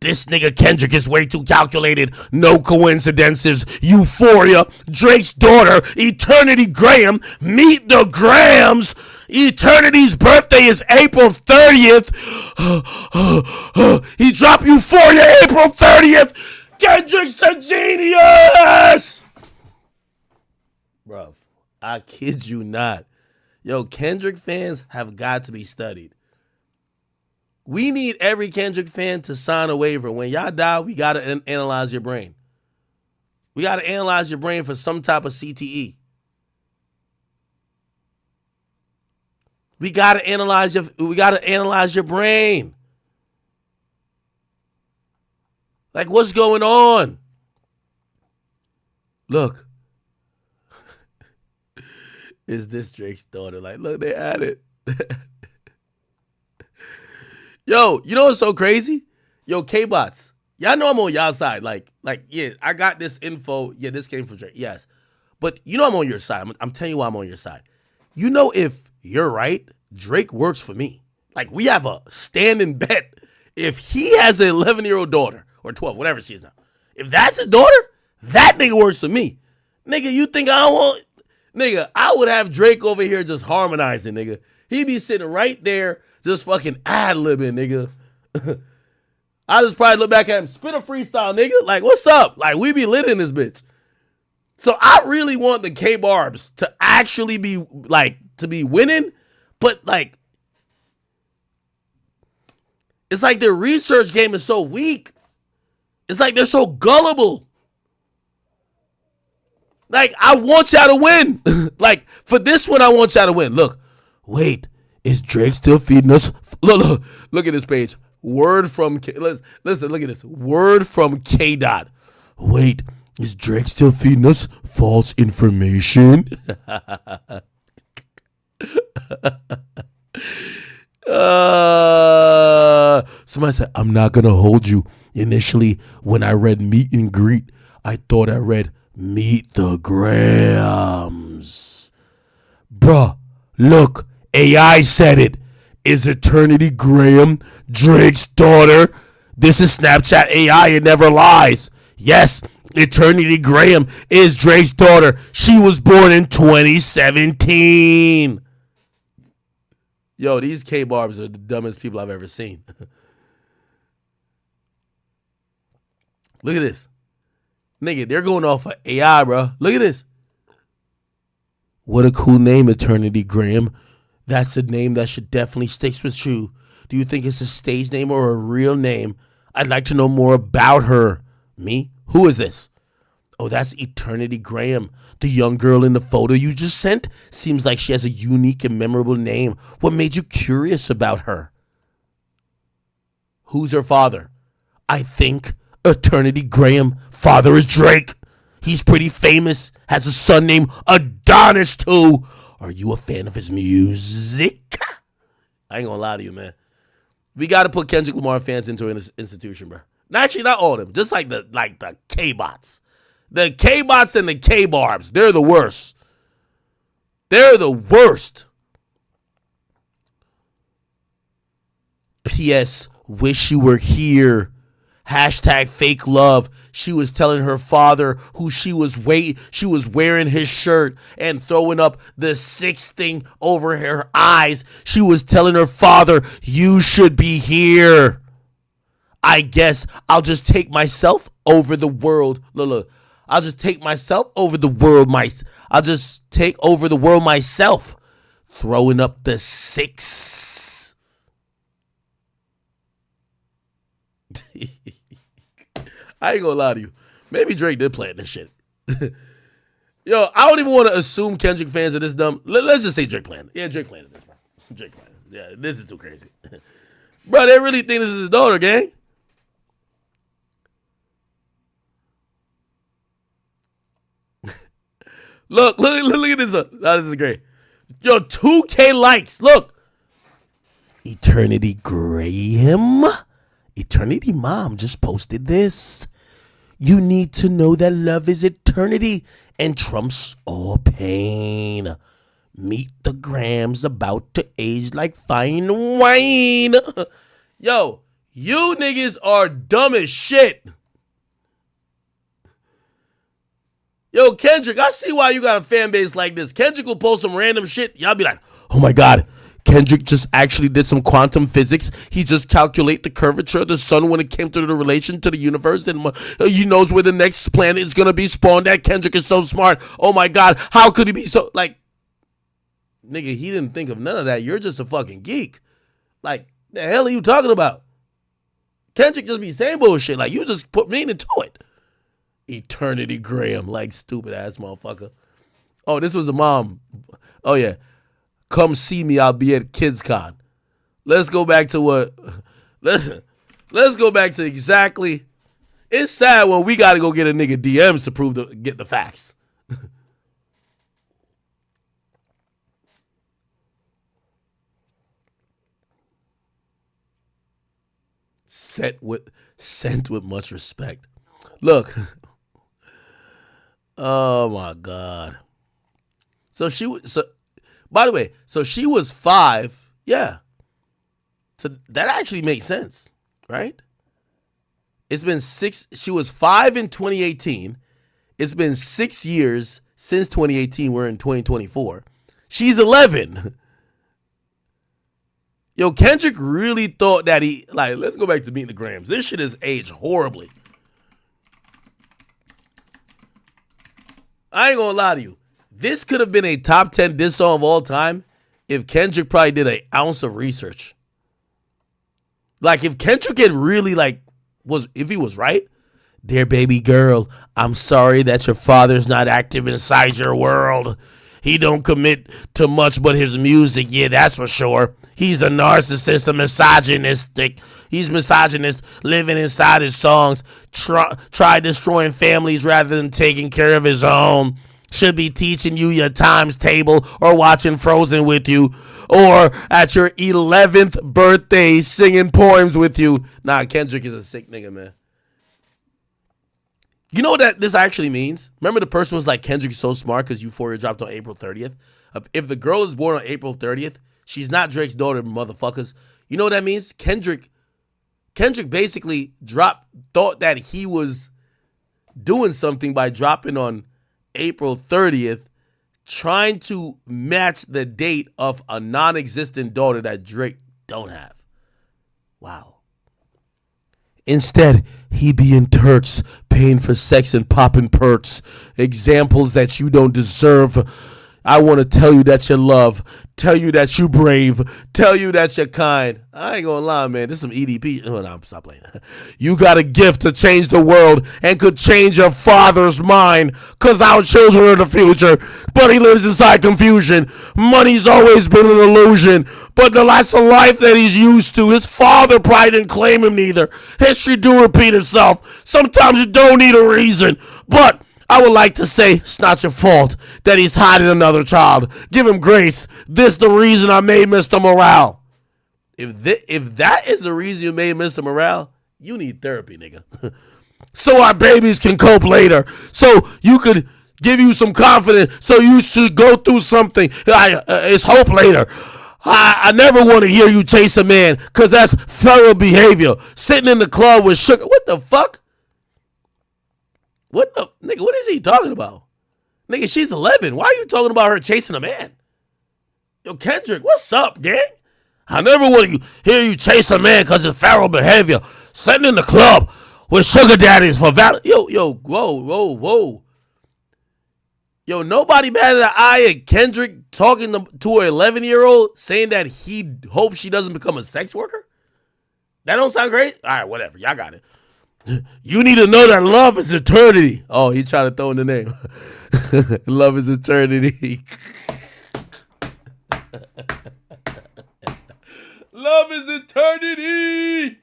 Speaker 1: This nigga Kendrick is way too calculated. No coincidences. Euphoria. Drake's daughter. Eternity Graham. Meet the Grahams. Eternity's birthday is April 30th. He dropped Euphoria April 30th. Kendrick's a genius. Bruv, I kid you not. Yo, Kendrick fans have got to be studied. We need every Kendrick fan to sign a waiver. When y'all die, we got to analyze your brain. We got to analyze your brain for some type of CTE. We got to analyze your brain. Like, what's going on? Look. Is this Drake's daughter? Like, look, they at it. Yo, you know what's so crazy? Yo, K-Bots, y'all know I'm on y'all side. Like, yeah, I got this info. Yeah, this came from Drake. Yes. But you know I'm on your side. I'm telling you why I'm on your side. You know, if you're right, Drake works for me. Like, we have a standing bet. If he has an 11-year-old daughter, or 12, whatever she is now, if that's his daughter, that nigga works for me. Nigga, you think I don't want... Nigga, I would have Drake over here just harmonizing, nigga. He'd be sitting right there just fucking ad-libbing, nigga. I just probably look back at him, spit a freestyle, nigga. Like, what's up? Like, we be lit in this bitch. So I really want the K-Barbs to actually be, like, to be winning, but, like, it's like their research game is so weak. It's like they're so gullible. Like, I want y'all to win. Like, for this one, I want y'all to win. Look, wait, is Drake still feeding us? Look at this page. Word from K. Listen, look at this. Word from K. Dot. Wait, is Drake still feeding us false information? Somebody said, I'm not going to hold you. Initially, when I read meet and greet, I thought I read meet the Grahams. Bruh, look, AI said it. Is Eternity Graham Drake's daughter? This is Snapchat AI. It never lies. Yes, Eternity Graham is Drake's daughter. She was born in 2017. Yo, these K-Barbs are the dumbest people I've ever seen. Look at this. Nigga, they're going off of AI, bro. Look at this. What a cool name, Eternity Graham. That's a name that should definitely stick with you. Do you think it's a stage name or a real name? I'd like to know more about her. Me? Who is this? Oh, that's Eternity Graham. The young girl in the photo you just sent? Seems like she has a unique and memorable name. What made you curious about her? Who's her father? I think Eternity Graham. Father is Drake. He's pretty famous. Has a son named Adonis too. Are you a fan of his music? I ain't gonna lie to you, man. We gotta put Kendrick Lamar fans into an institution, bro. Actually, not all of them. Just like the K-Bots. The K-Bots and the K-Barbs. They're the worst. They're the worst. P.S. Wish you were here. Hashtag fake love. She was telling her father who she was wearing his shirt and throwing up the 6 thing over her eyes. She was telling her father, you should be here. I guess I'll just take myself over the world. Look. I'll just take myself over the world. I'll just take over the world myself. Throwing up the 6. I ain't gonna lie to you. Maybe Drake did plan this shit. Yo, I don't even want to assume Kendrick fans are this dumb. Let's just say Drake playing. Yeah, Drake playing this, bro. Drake playing this. Yeah, this is too crazy. Bro, they really think this is his daughter, gang. Look at this. Oh, this is great. Yo, 2K likes. Look. Eternity Graham. Eternity Mom just posted this. You need to know that love is eternity and trumps all pain. Meet the Grams about to age like fine wine. Yo, you niggas are dumb as shit. Yo, Kendrick, I see why you got a fan base like this. Kendrick will post some random shit. Y'all be like, oh my God, Kendrick just actually did some quantum physics. He just calculate the curvature of the sun when it came to the relation to the universe, and he knows where the next planet is going to be spawned at. Kendrick is so smart. Oh my God, how could he be so, like, nigga, he didn't think of none of that. You're just a fucking geek. Like, the hell are you talking about? Kendrick just be saying bullshit. Like, you just put meaning to it. Eternity Graham, like, stupid ass motherfucker. Oh, this was a mom. Oh yeah. Come see me, I'll be at KidsCon. Let's go back to what let's go back to exactly. It's sad when we gotta go get a nigga DMs to get the facts. Sent with much respect. Look. Oh my God. By the way, so she was 5. Yeah. So that actually makes sense, right? It's been 6. She was 5 in 2018. It's been 6 years since 2018. We're in 2024. She's 11. Yo, Kendrick really thought that let's go back to Meet the Grams. This shit has aged horribly. I ain't gonna lie to you. This could have been a top 10 diss song of all time if Kendrick probably did an ounce of research. Like, if Kendrick had really, if he was right, dear baby girl, I'm sorry that your father's not active inside your world. He don't commit to much but his music, yeah, that's for sure. He's a narcissist, a misogynistic. He's misogynist, living inside his songs, try destroying families rather than taking care of his own. Should be teaching you your times table or watching Frozen with you, or at your 11th birthday singing poems with you. Nah, Kendrick is a sick nigga, man. You know what this actually means? Remember the person was like, Kendrick's so smart because Euphoria dropped on April 30th? If the girl is born on April 30th, she's not Drake's daughter, motherfuckers. You know what that means? Kendrick basically thought that he was doing something by dropping on April 30th, trying to match the date of a non-existent daughter that Drake don't have. Wow. Instead, he be in Turks, paying for sex and popping perks. Examples that you don't deserve. I want to tell you that you love, tell you that you brave, tell you that you're kind. I ain't gonna lie, man. This is some EDP. Oh, no, stop playing. You got a gift to change the world and could change your father's mind, because our children are the future, but he lives inside confusion. Money's always been an illusion, but the last of life that he's used to, his father probably didn't claim him neither. History do repeat itself. Sometimes you don't need a reason, but I would like to say it's not your fault that he's hiding another child. Give him grace. This the reason I made Mr. Morale. If that is the reason you made Mr. Morale, you need therapy, nigga. So our babies can cope later. So you could give you some confidence. So you should go through something. It's hope later. I never want to hear you chase a man, because that's feral behavior. Sitting in the club with sugar. What the fuck? What the nigga? What is he talking about? Nigga, she's 11. Why are you talking about her chasing a man? Yo, Kendrick, what's up, gang? I never want to hear you chase a man because it's feral behavior. Sitting in the club with sugar daddies for whoa. Yo, nobody batted an eye at Kendrick talking to an 11-year-old saying that he hopes she doesn't become a sex worker? That don't sound great? All right, whatever. Y'all got it. You need to know that love is eternity. Oh, he tried to throw in the name. Love is eternity. Love is eternity.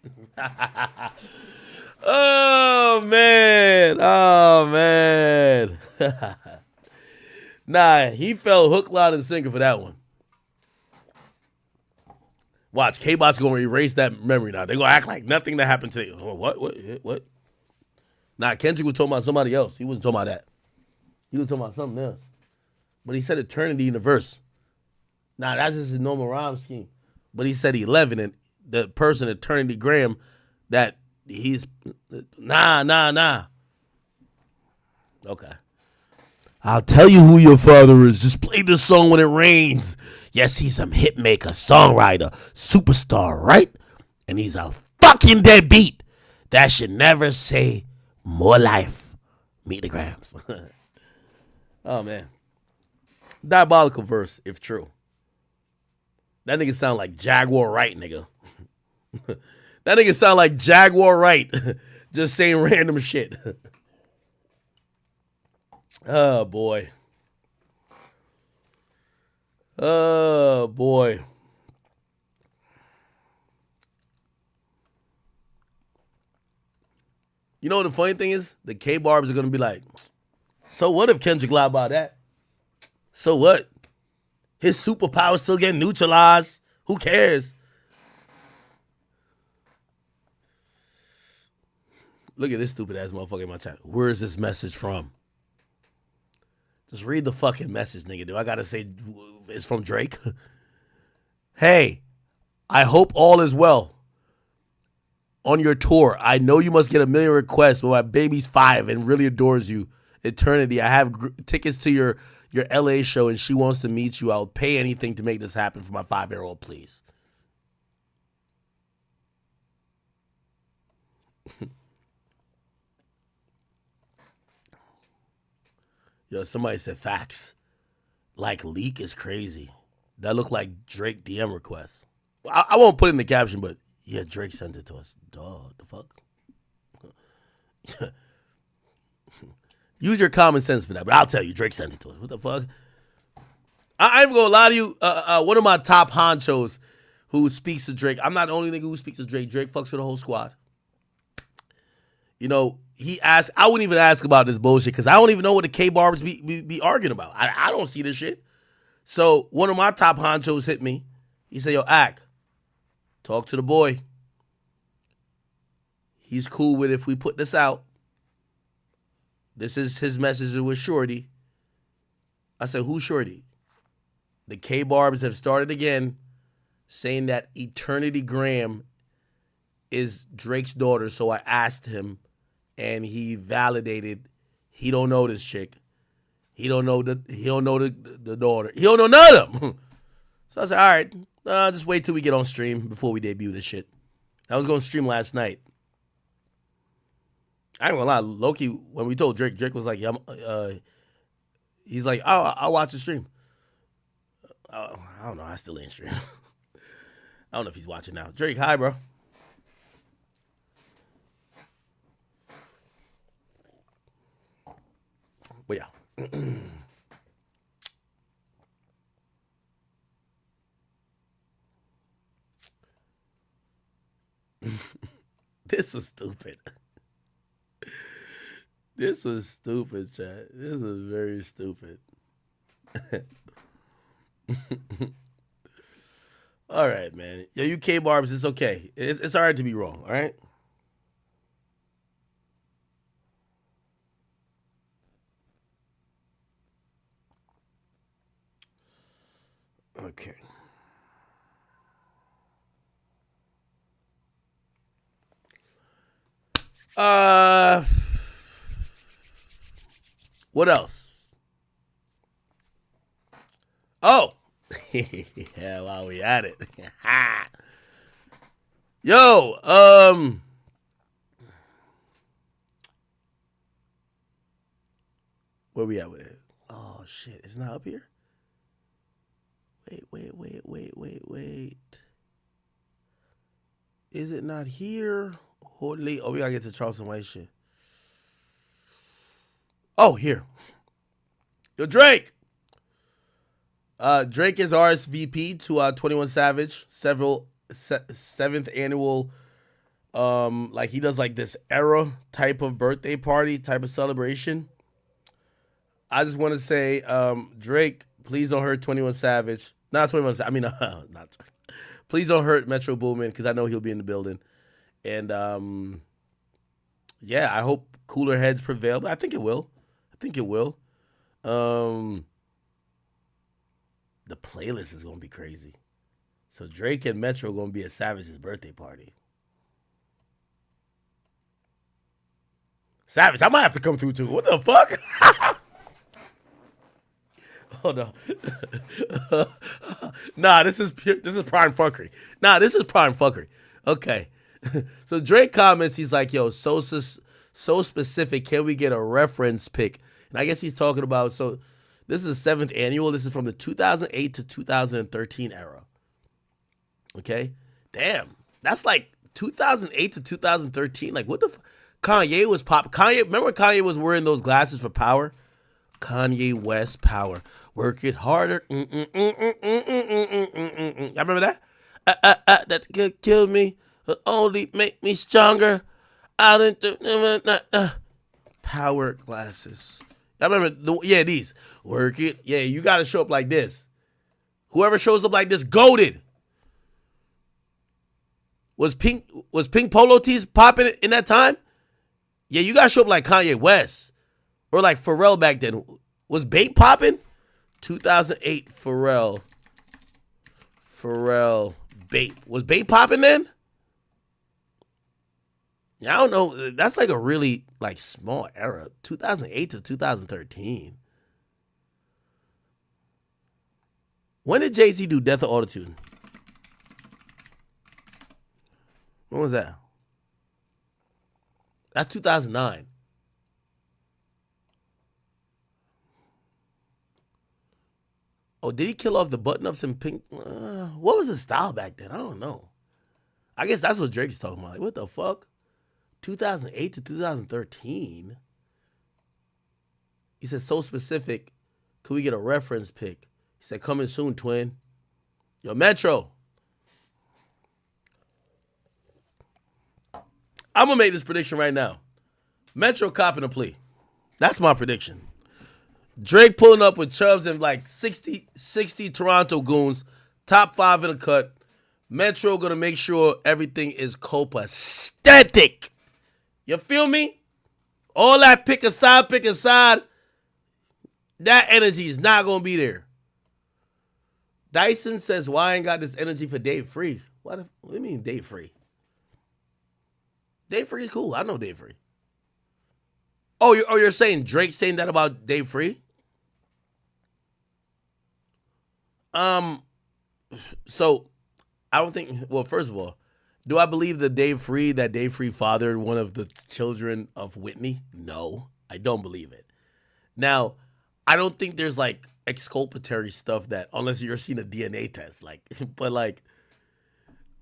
Speaker 1: Oh, man. Oh, man. Nah, he fell hook, line, and sinker for that one. Watch, K-Bot's going to erase that memory now. They're going to act like nothing that happened today. Oh, what? Nah, Kendrick was talking about somebody else. He wasn't talking about that. He was talking about something else. But he said eternity in the verse. Nah, that's just his normal rhyme scheme. But he said 11, and the person, Eternity Graham, that he's... Nah. Okay. I'll tell you who your father is. Just play this song when it rains. Yes, he's a hit maker, songwriter, superstar, right? And he's a fucking deadbeat. That should never say more life. Meet the Grams. Oh, man. Diabolical verse, if true. That nigga sound like Jaguar Wright, nigga. That nigga sound like Jaguar Wright. Just saying random shit. Oh, boy. Oh, boy. You know what the funny thing is? The K-Barbs are going to be like, so what if Kendrick lied about that? So what? His superpowers still get neutralized. Who cares? Look at this stupid ass motherfucker in my chat. Where is this message from? Just read the fucking message, nigga. Do I gotta say it's from Drake? Hey, I hope all is well on your tour. I know you must get a million requests, but my baby's 5 and really adores you. Eternity. I have tickets to your LA show and she wants to meet you. I'll pay anything to make this happen for my 5-year-old, please. Yo, somebody said facts. Like leak is crazy. That looked like Drake DM requests. I won't put it in the caption, but yeah, Drake sent it to us. Duh, the fuck? Use your common sense for that, but I'll tell you, Drake sent it to us. What the fuck? I ain't gonna lie to you. One of my top honchos who speaks to Drake. I'm not the only nigga who speaks to Drake. Drake fucks with the whole squad. You know, he asked, I wouldn't even ask about this bullshit because I don't even know what the K-Barbs be arguing about. I don't see this shit. So one of my top honchos hit me. He said, yo, Ak, talk to the boy. He's cool with if we put this out. This is his message with Shorty. I said, who's Shorty? The K-Barbs have started again saying that Eternity Graham is Drake's daughter. So I asked him and he validated he don't know this chick. He don't know the daughter. He don't know none of them. So I said, all right, just wait till we get on stream before we debut this shit. I was going to stream last night. I ain't gonna lie, Loki, when we told Drake was like, yeah, he's like, oh, I'll watch the stream. I don't know, I still ain't stream. I don't know if he's watching now. Drake, hi, bro. But yeah. This was stupid. This was stupid, chat. This was very stupid. All right, man. Yo, you K-Barbs, it's okay. It's all right to be wrong, all right? Okay. What else? Oh. Yeah, while we at it. Yo, where we at with it? Oh shit, it's not up here? Wait. Is it not here? Holy, oh, we gotta get to Charleston White shit. Oh, here. Yo, Drake. Drake is RSVP to 21 Savage, seventh annual, like he does like this era type of birthday party type of celebration. I just want to say, Drake, please don't hurt 21 Savage. Not 21 Savage, I mean, not. Please don't hurt Metro Boomin because I know he'll be in the building. And yeah, I hope cooler heads prevail, but I think it will. The playlist is gonna be crazy. So Drake and Metro are gonna be at Savage's birthday party. Savage, I might have to come through too. What the fuck? Hold on. Nah, this is prime fuckery. Okay. So Drake comments, he's like, yo, so specific, can we get a reference pick? And I guess he's talking about, so this is the 7th annual. This is from the 2008 to 2013 era. Okay? Damn. That's like 2008 to 2013. Like, what the Kanye was remember when Kanye was wearing those glasses for Power? Kanye West Power. Work it harder. Y'all remember that? That could kill me. Only make me stronger. I didn't Power glasses. I remember these. Work it. Yeah, you gotta show up like this. Whoever shows up like this, goated. Was pink polo tees popping in that time? Yeah, you gotta show up like Kanye West. Or like Pharrell back then. Was Bape popping? 2008 Pharrell Bape. Was Bape popping then? Yeah, I don't know. That's like a really like small era. 2008 to 2013. When did Jay-Z do Death of Autotune? When was that? That's 2009. Oh, did he kill off the button-ups in pink? What was the style back then? I don't know. I guess that's what Drake's talking about. Like, what the fuck? 2008 to 2013? He said, so specific. Could we get a reference pick? He said, coming soon, twin. Yo, Metro. I'm going to make this prediction right now. Metro copping a plea. That's my prediction. Drake pulling up with Chubbs and like 60 Toronto goons. Top 5 in the cut. Metro going to make sure everything is copacetic. You feel me? All that pick a side. That energy is not going to be there. Dyson says, why I ain't got this energy for Dave Free? What do you mean Dave Free? Dave Free is cool. I know Dave Free. Oh, you're saying Drake saying that about Dave Free? So I don't think, well, first of all, do I believe that Dave Free fathered one of the children of Whitney? No, I don't believe it. Now, I don't think there's like exculpatory stuff that, unless you're seeing a DNA test, like, but like,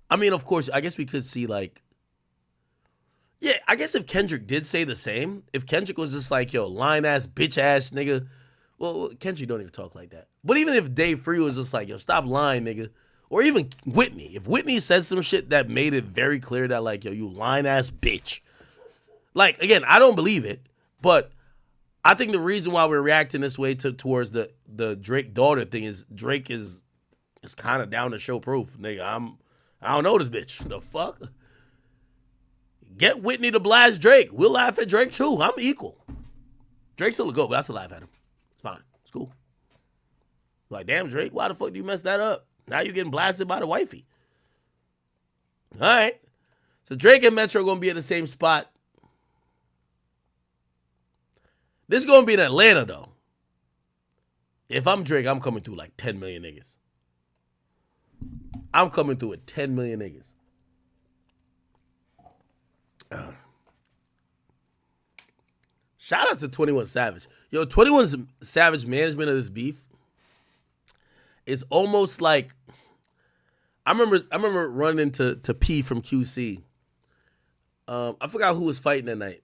Speaker 1: I mean, of course, I guess we could see like, yeah, I guess if Kendrick did say the same, if Kendrick was just like, yo, lying ass, bitch ass nigga, well, Kendrick don't even talk like that. But even if Dave Free was just like, yo, stop lying, nigga, or even Whitney, if Whitney said some shit that made it very clear that like, yo, you lying ass bitch, like, again, I don't believe it, but I think the reason why we're reacting this way towards the Drake daughter thing is Drake is kind of down to show proof, nigga. I don't know this bitch. The fuck? Get Whitney to blast Drake. We'll laugh at Drake too. I'm equal. Drake's still a goat, but I still laugh at him. It's fine. It's cool. Like, damn, Drake, why the fuck do you mess that up? Now you're getting blasted by the wifey. All right. So Drake and Metro are going to be at the same spot. This is going to be in Atlanta, though. If I'm Drake, I'm coming through like 10 million niggas. I'm coming through with 10 million niggas. Shout out to 21 Savage. Yo, 21 Savage management of this beef is almost like, I remember running into P from QC I forgot who was fighting that night.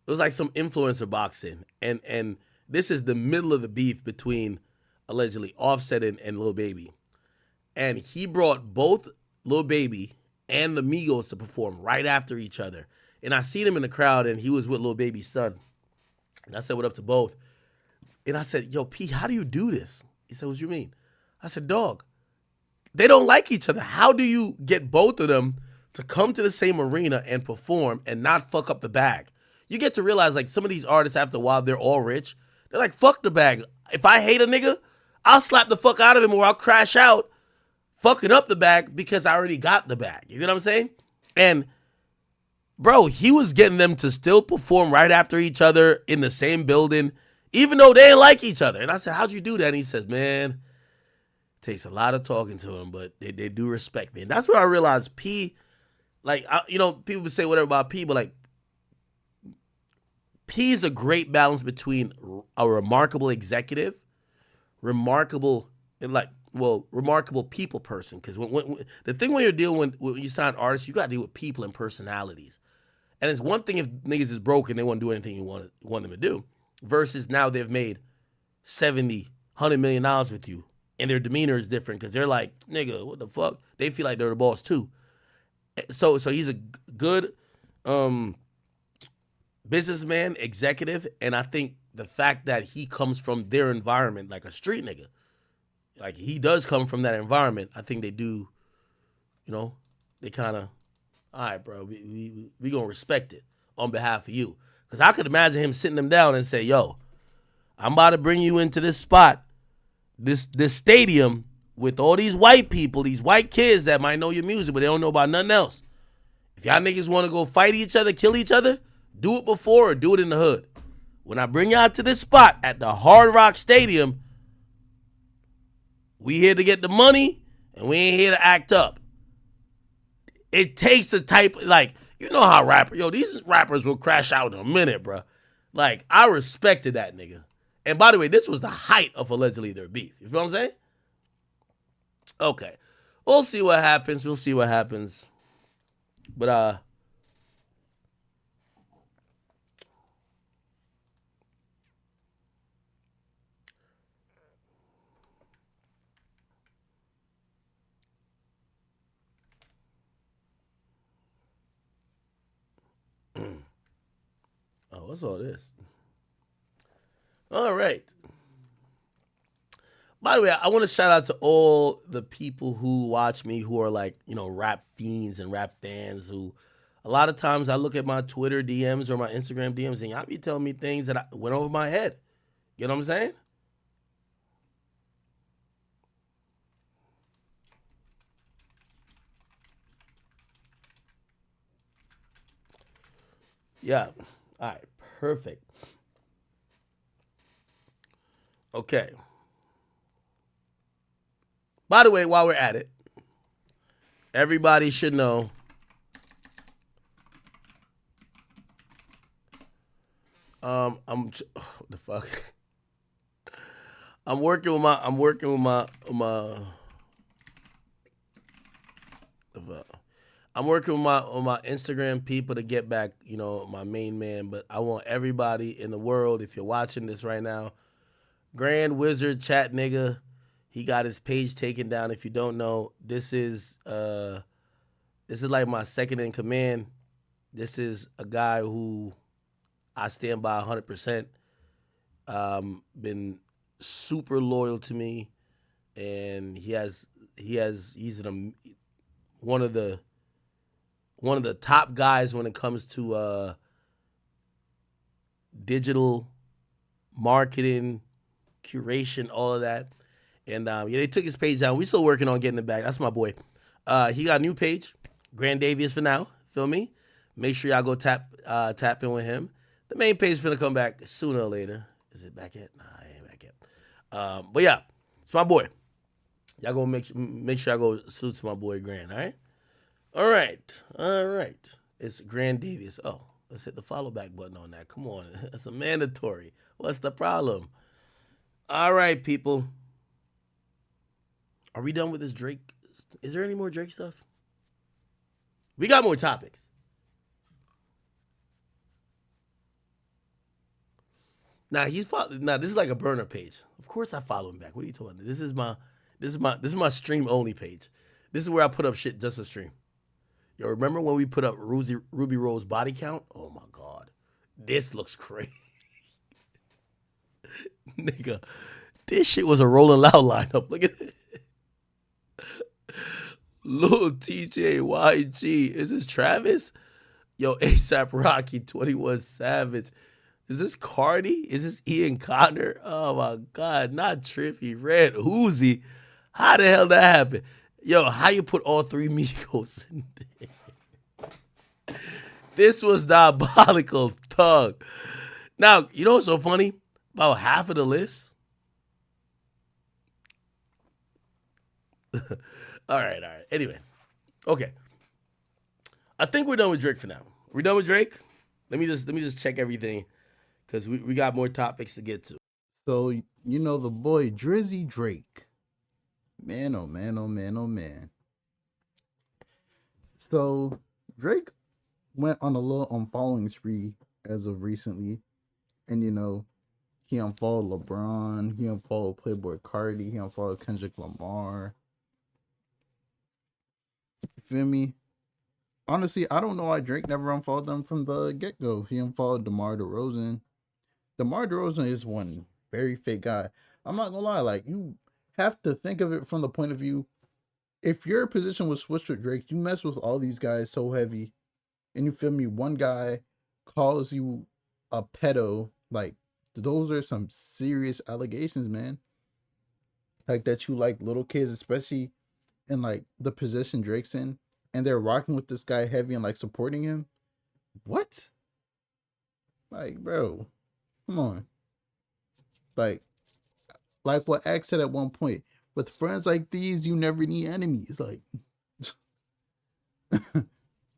Speaker 1: It was like some influencer boxing, and this is the middle of the beef between allegedly Offset and Lil Baby, and he brought both Lil Baby and the Migos to perform right after each other, and I seen him in the crowd, and he was with Lil Baby's son, and I said what up to both, and I said, yo P, how do you do this? He said, what you mean? I said, dog, they don't like each other. How do you get both of them to come to the same arena and perform and not fuck up the bag? You get to realize, like, some of these artists, after a while, they're all rich. They're like, fuck the bag. If I hate a nigga, I'll slap the fuck out of him or I'll crash out fucking up the bag because I already got the bag. You know what I'm saying? And, bro, he was getting them to still perform right after each other in the same building, even though they didn't like each other. And I said, how'd you do that? And he says, man, it takes a lot of talking to him, but they do respect me. And that's where I realized P, like, people would say whatever about P, but, like, P is a great balance between a remarkable executive, remarkable people person. Because when the thing when you're dealing when you sign artists, you got to deal with people and personalities. And it's one thing if niggas is broken, they won't do anything you want them to do. Versus now they've made $70, $100 million with you, and their demeanor is different because they're like, nigga, what the fuck? They feel like they're the boss too. So he's a good businessman, executive, and I think the fact that he comes from their environment, like a street nigga, like he does come from that environment, I think they do, they kind of, all right, bro, we gonna respect it on behalf of you. Because I could imagine him sitting them down and say, yo, I'm about to bring you into this spot, this stadium with all these white people, these white kids that might know your music, but they don't know about nothing else. If y'all niggas want to go fight each other, kill each other, do it before or do it in the hood. When I bring y'all to this spot at the Hard Rock Stadium, we here to get the money and we ain't here to act up. It takes a type, like, you know how these rappers will crash out in a minute, bro. Like, I respected that nigga. And by the way, this was the height of allegedly their beef. You feel what I'm saying? Okay. We'll see what happens. But, oh, what's all this? All right. By the way, I want to shout out to all the people who watch me who are like, rap fiends and rap fans who a lot of times I look at my Twitter DMs or my Instagram DMs and y'all be telling me things that went over my head. You know what I'm saying? Yeah. All right. Perfect. Okay. By the way, while we're at it, everybody should know what the fuck? I'm working with my Instagram people to get back, my main man, but I want everybody in the world, if you're watching this right now, Grand Wizard Chat nigga, he got his page taken down. If you don't know, this is like my second in command. This is a guy who I stand by 100%. Been super loyal to me, and he's one of the top guys when it comes to digital marketing, curation, all of that. And they took his page down. We still working on getting it back. That's my boy. He got a new page, Grand Davius for now. Feel me? Make sure y'all go tap in with him. The main page is finna come back sooner or later. Is it back yet? Nah, it ain't back yet. But yeah, it's my boy. Y'all go make sure y'all go salute to my boy Grand. All right. It's Grand Davius. Oh, let's hit the follow back button on that. Come on, that's a mandatory. What's the problem? All right, people. Are we done with this Drake? Is there any more Drake stuff? We got more topics. Now this is like a burner page. Of course I follow him back. What are you talking about? This is my stream only page. This is where I put up shit just to stream. Yo, remember when we put up Ruby Rose body count? Oh my god. This looks crazy. Nigga, this shit was a Rolling Loud lineup. Look at it. Lil TJ YG. Is this Travis? Yo, ASAP Rocky, 21 Savage. Is this Cardi? Is this Ian Connor? Oh my God, not Trippy. Red Uzi. How the hell that happened? Yo, how you put all three Migos in there? This was diabolical, Tug. Now, you know what's so funny? About half of the list. All right. Anyway, okay. I think we're done with Drake for now. We're done with Drake. Let me just check everything because we got more topics to get to.
Speaker 6: So, you know, the boy Drizzy Drake. Man, oh man, oh man, oh man. So, Drake went on a little unfollowing spree as of recently. And, you know, he unfollowed LeBron. He unfollowed Playboy Cardi. He unfollowed Kendrick Lamar. You feel me? Honestly, I don't know why Drake never unfollowed them from the get-go. He unfollowed DeMar DeRozan. DeMar DeRozan is one very fake guy. I'm not gonna lie, like, you have to think of it from the point of view, if your position was switched with Drake, you mess with all these guys so heavy, and you feel me, one guy calls you a pedo, like, those are some serious allegations, man. Like, that you like little kids, especially in, like, the position Drake's in, and they're rocking with this guy heavy and, like, supporting him. What? Like, bro, come on. Like what X said at one point, with friends like these, you never need enemies. Like,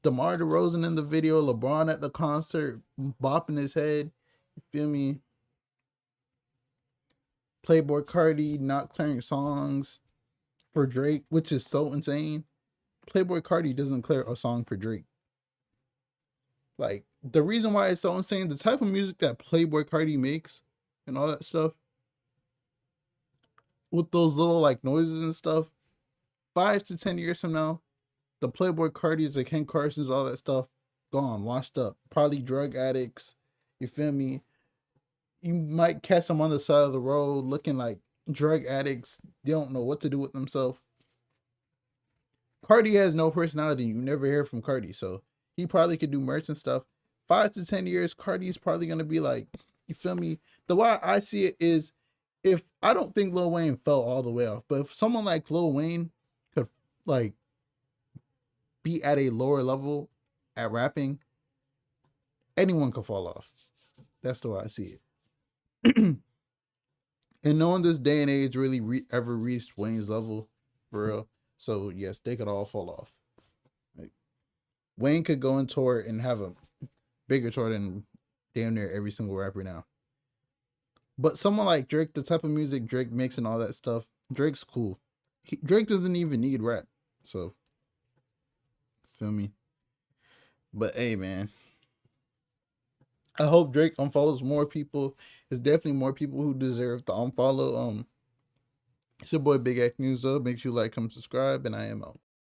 Speaker 6: DeMar DeRozan in the video, LeBron at the concert, bopping his head. You feel me? Playboy Cardi not clearing songs for Drake, which is so insane. Playboy Cardi doesn't clear a song for Drake. Like, the reason why it's so insane, the type of music that Playboy Cardi makes and all that stuff, with those little like noises and stuff, 5 to 10 years from now, the Playboy Cardis, the Ken Carsons, all that stuff, gone, washed up. Probably drug addicts. You feel me? You might catch them on the side of the road looking like drug addicts. They don't know what to do with themselves. Cardi has no personality. You never hear from Cardi, so he probably could do merch and stuff. 5 to 10 years, Cardi's probably gonna be like, you feel me? The way I see it is, if I don't think Lil Wayne fell all the way off, but if someone like Lil Wayne could like be at a lower level at rapping, anyone could fall off. That's the way I see it. And no one this day and age really ever reached Wayne's level for real. So yes, they could all fall off. Like, Wayne could go on tour and have a bigger tour than damn near every single rapper now. But someone like Drake, the type of music Drake makes and all that stuff, Drake's cool. Drake doesn't even need rap. So, feel me? But hey, man, I hope Drake unfollows more people. There's definitely more people who deserve to unfollow. It's your boy Big Act News, though. Make sure you like, comment, subscribe, and I am out.